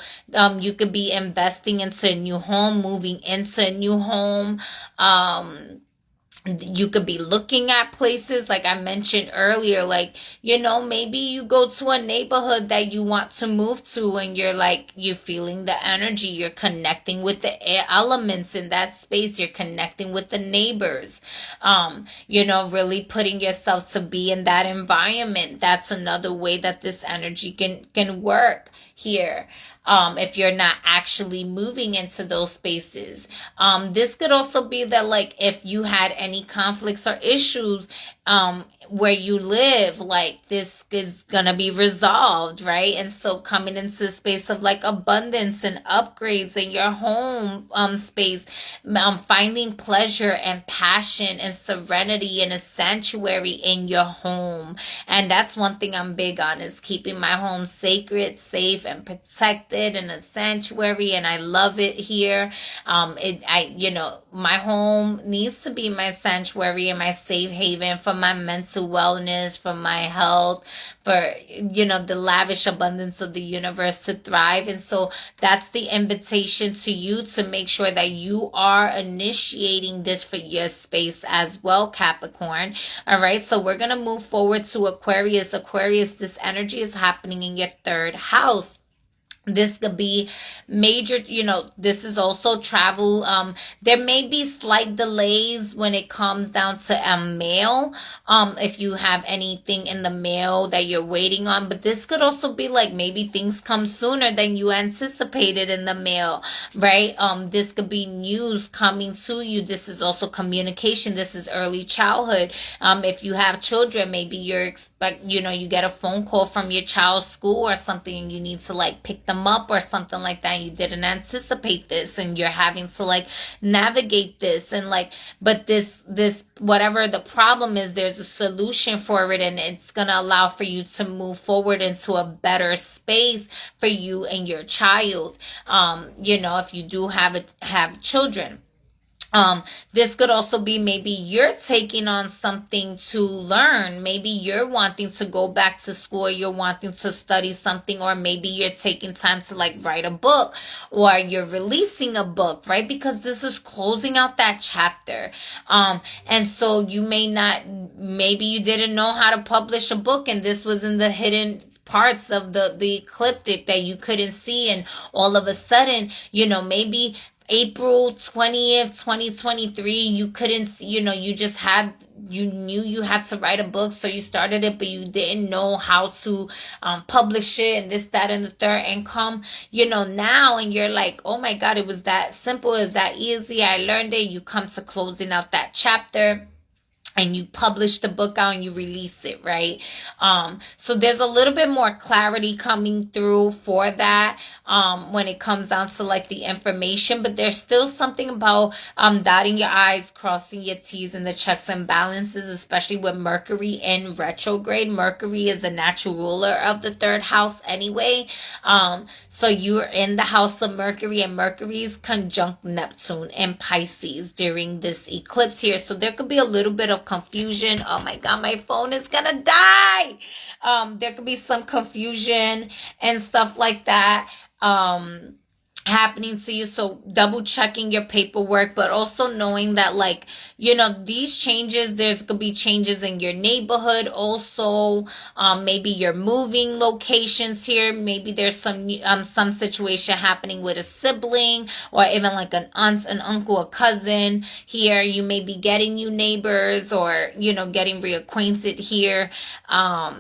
you could be investing into a new home, moving into a new home, you could be looking at places like I mentioned earlier, like, maybe you go to a neighborhood that you want to move to and you're feeling the energy, you're connecting with the air elements in that space, you're connecting with the neighbors, really putting yourself to be in that environment. That's another way that this energy can work here. If you're not actually moving into those spaces. This could also be that like if you had any conflicts or issues where you live, like this is gonna be resolved, right? And so coming into the space of like abundance and upgrades in your home space, finding pleasure and passion and serenity and a sanctuary in your home. And that's one thing I'm big on, is keeping my home sacred, safe, and protected, and a sanctuary. And I love it here. My home needs to be my sanctuary and my safe haven for my mental wellness, for my health, for, the lavish abundance of the universe to thrive. And so that's the invitation to you to make sure that you are initiating this for your space as well, Capricorn. All right. So we're going to move forward to Aquarius. Aquarius, this energy is happening in your third house. This could be major, this is also travel. There may be slight delays when it comes down to mail. If you have anything in the mail that you're waiting on, but this could also be like maybe things come sooner than you anticipated in the mail, right? This could be news coming to you. This is also communication. This is early childhood. If you have children, maybe you get a phone call from your child's school or something and you need to like pick them up or something like that. You didn't anticipate this and you're having to like navigate this and like, but this whatever the problem is, there's a solution for it, and it's going to allow for you to move forward into a better space for you and your child. If you do have children. This could also be maybe you're taking on something to learn. Maybe you're wanting to go back to school, you're wanting to study something, or maybe you're taking time to like write a book, or you're releasing a book, right? Because this is closing out that chapter. And so maybe you didn't know how to publish a book, and this was in the hidden parts of the ecliptic that you couldn't see, and all of a sudden, maybe April 20th, 2023, you couldn't see, you knew you had to write a book, so you started it, but you didn't know how to publish it, and this, that, and the third, and come, now, and you're like, oh my God, it was that simple, it's that easy, I learned it. You come to closing out that chapter. and you publish the book out and you release it, right? So there's a little bit more clarity coming through for that when it comes down to like the information, but there's still something about dotting your I's, crossing your T's, and the checks and balances, especially with Mercury in retrograde. Mercury is the natural ruler of the third house anyway. So you're in the house of Mercury, and Mercury's conjunct Neptune and Pisces during this eclipse here. So there could be a little bit of confusion. Oh my God, my phone is gonna die. There could be some confusion and stuff like that happening to you. So double checking your paperwork, but also knowing that, like, you know, these changes, there's gonna be changes in your neighborhood also. Maybe you're moving locations here. Maybe there's some situation happening with a sibling, or even like an aunt, an uncle, a cousin here. You may be getting new neighbors, or, you know, getting reacquainted here.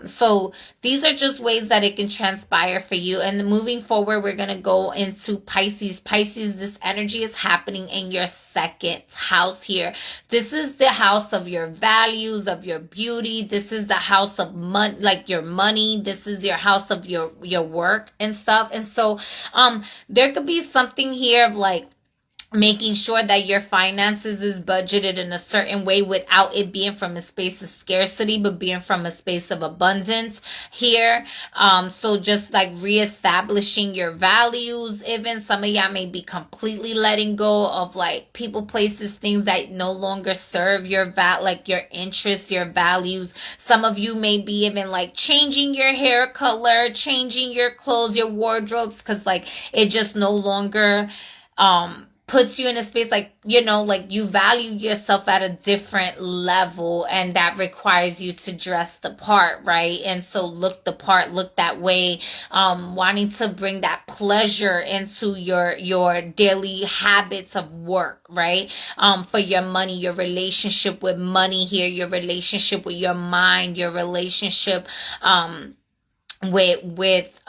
So these are just ways that it can transpire for you. And moving forward, we're gonna go into Pisces. Pisces, this energy is happening in your second house here. This is the house of your values, of your beauty. This is the house of money, like your money. This is your house of your work and stuff. And so there could be something here of like making sure that your finances is budgeted in a certain way without it being from a space of scarcity, but being from a space of abundance here. So just like reestablishing your values. Even some of y'all may be completely letting go of like people, places, things that no longer serve your like your interests, your values. Some of you may be even like changing your hair color, changing your clothes, your wardrobes, because like it just no longer puts you in a space like, you know, like you value yourself at a different level, and that requires you to dress the part, right? And so look the part, look that way, wanting to bring that pleasure into your daily habits of work, right? For your money, your relationship with money here, your relationship with your mind, your relationship, with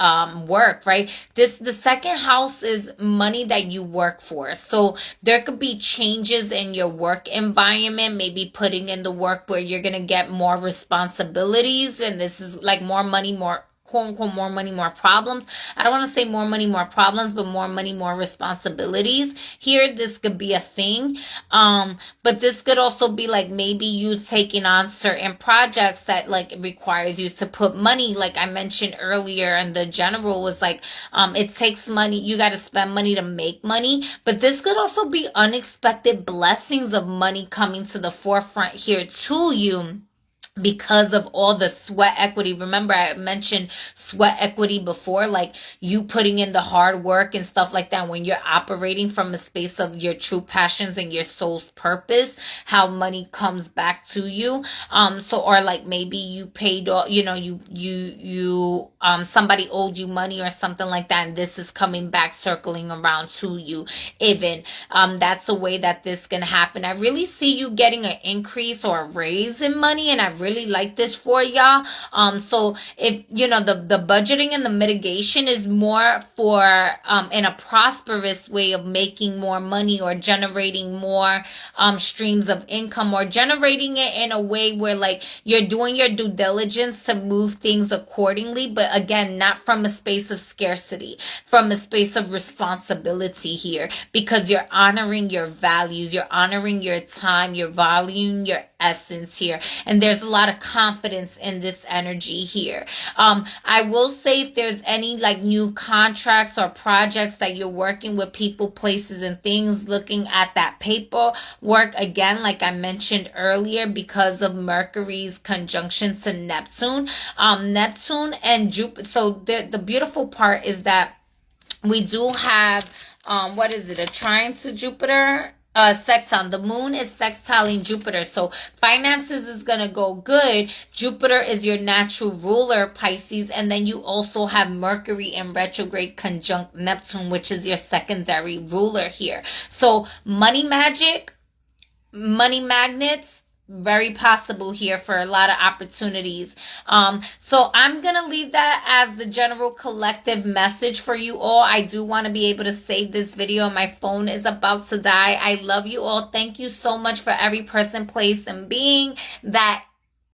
work, right? The second house is money that you work for. So there could be changes in your work environment, maybe putting in the work where you're gonna get more responsibilities, and this is like more money, more quote unquote more money, more problems. I don't want to say more money, more problems, but more money, more responsibilities. Here, this could be a thing. But this could also be like maybe you taking on certain projects that like requires you to put money. Like I mentioned earlier, and the general was like, it takes money. You got to spend money to make money. But this could also be unexpected blessings of money coming to the forefront here to you, because of all the sweat equity. Remember, I mentioned sweat equity before, like you putting in the hard work and stuff like that. When you're operating from a space of your true passions and your soul's purpose, how money comes back to you. So, or like maybe you paid, you know, you somebody owed you money or something like that, and this is coming back, circling around to you. Even, that's a way that this can happen. I really see you getting an increase or a raise in money, and I really like this for y'all. So if you know the budgeting and the mitigation is more for in a prosperous way of making more money, or generating more streams of income, or generating it in a way where like you're doing your due diligence to move things accordingly, but again, not from a space of scarcity, from a space of responsibility here, because you're honoring your values, you're honoring your time, you're valuing your essence here, and there's a lot of confidence in this energy here. I will say, if there's any like new contracts or projects that you're working with people, places, and things, looking at that paperwork again, like I mentioned earlier, because of Mercury's conjunction to Neptune, Neptune and Jupiter. So the beautiful part is that we do have what is it, a trine to Jupiter, sextile. The moon is sextiling Jupiter, so finances is gonna go good. Jupiter is your natural ruler, Pisces, and then you also have Mercury in retrograde conjunct Neptune, which is your secondary ruler here. So money magic, money magnets, very possible here for a lot of opportunities. So I'm going to leave that as the general collective message for you all. I do want to be able to save this video. My phone is about to die. I love you all. Thank you so much for every person, place, and being that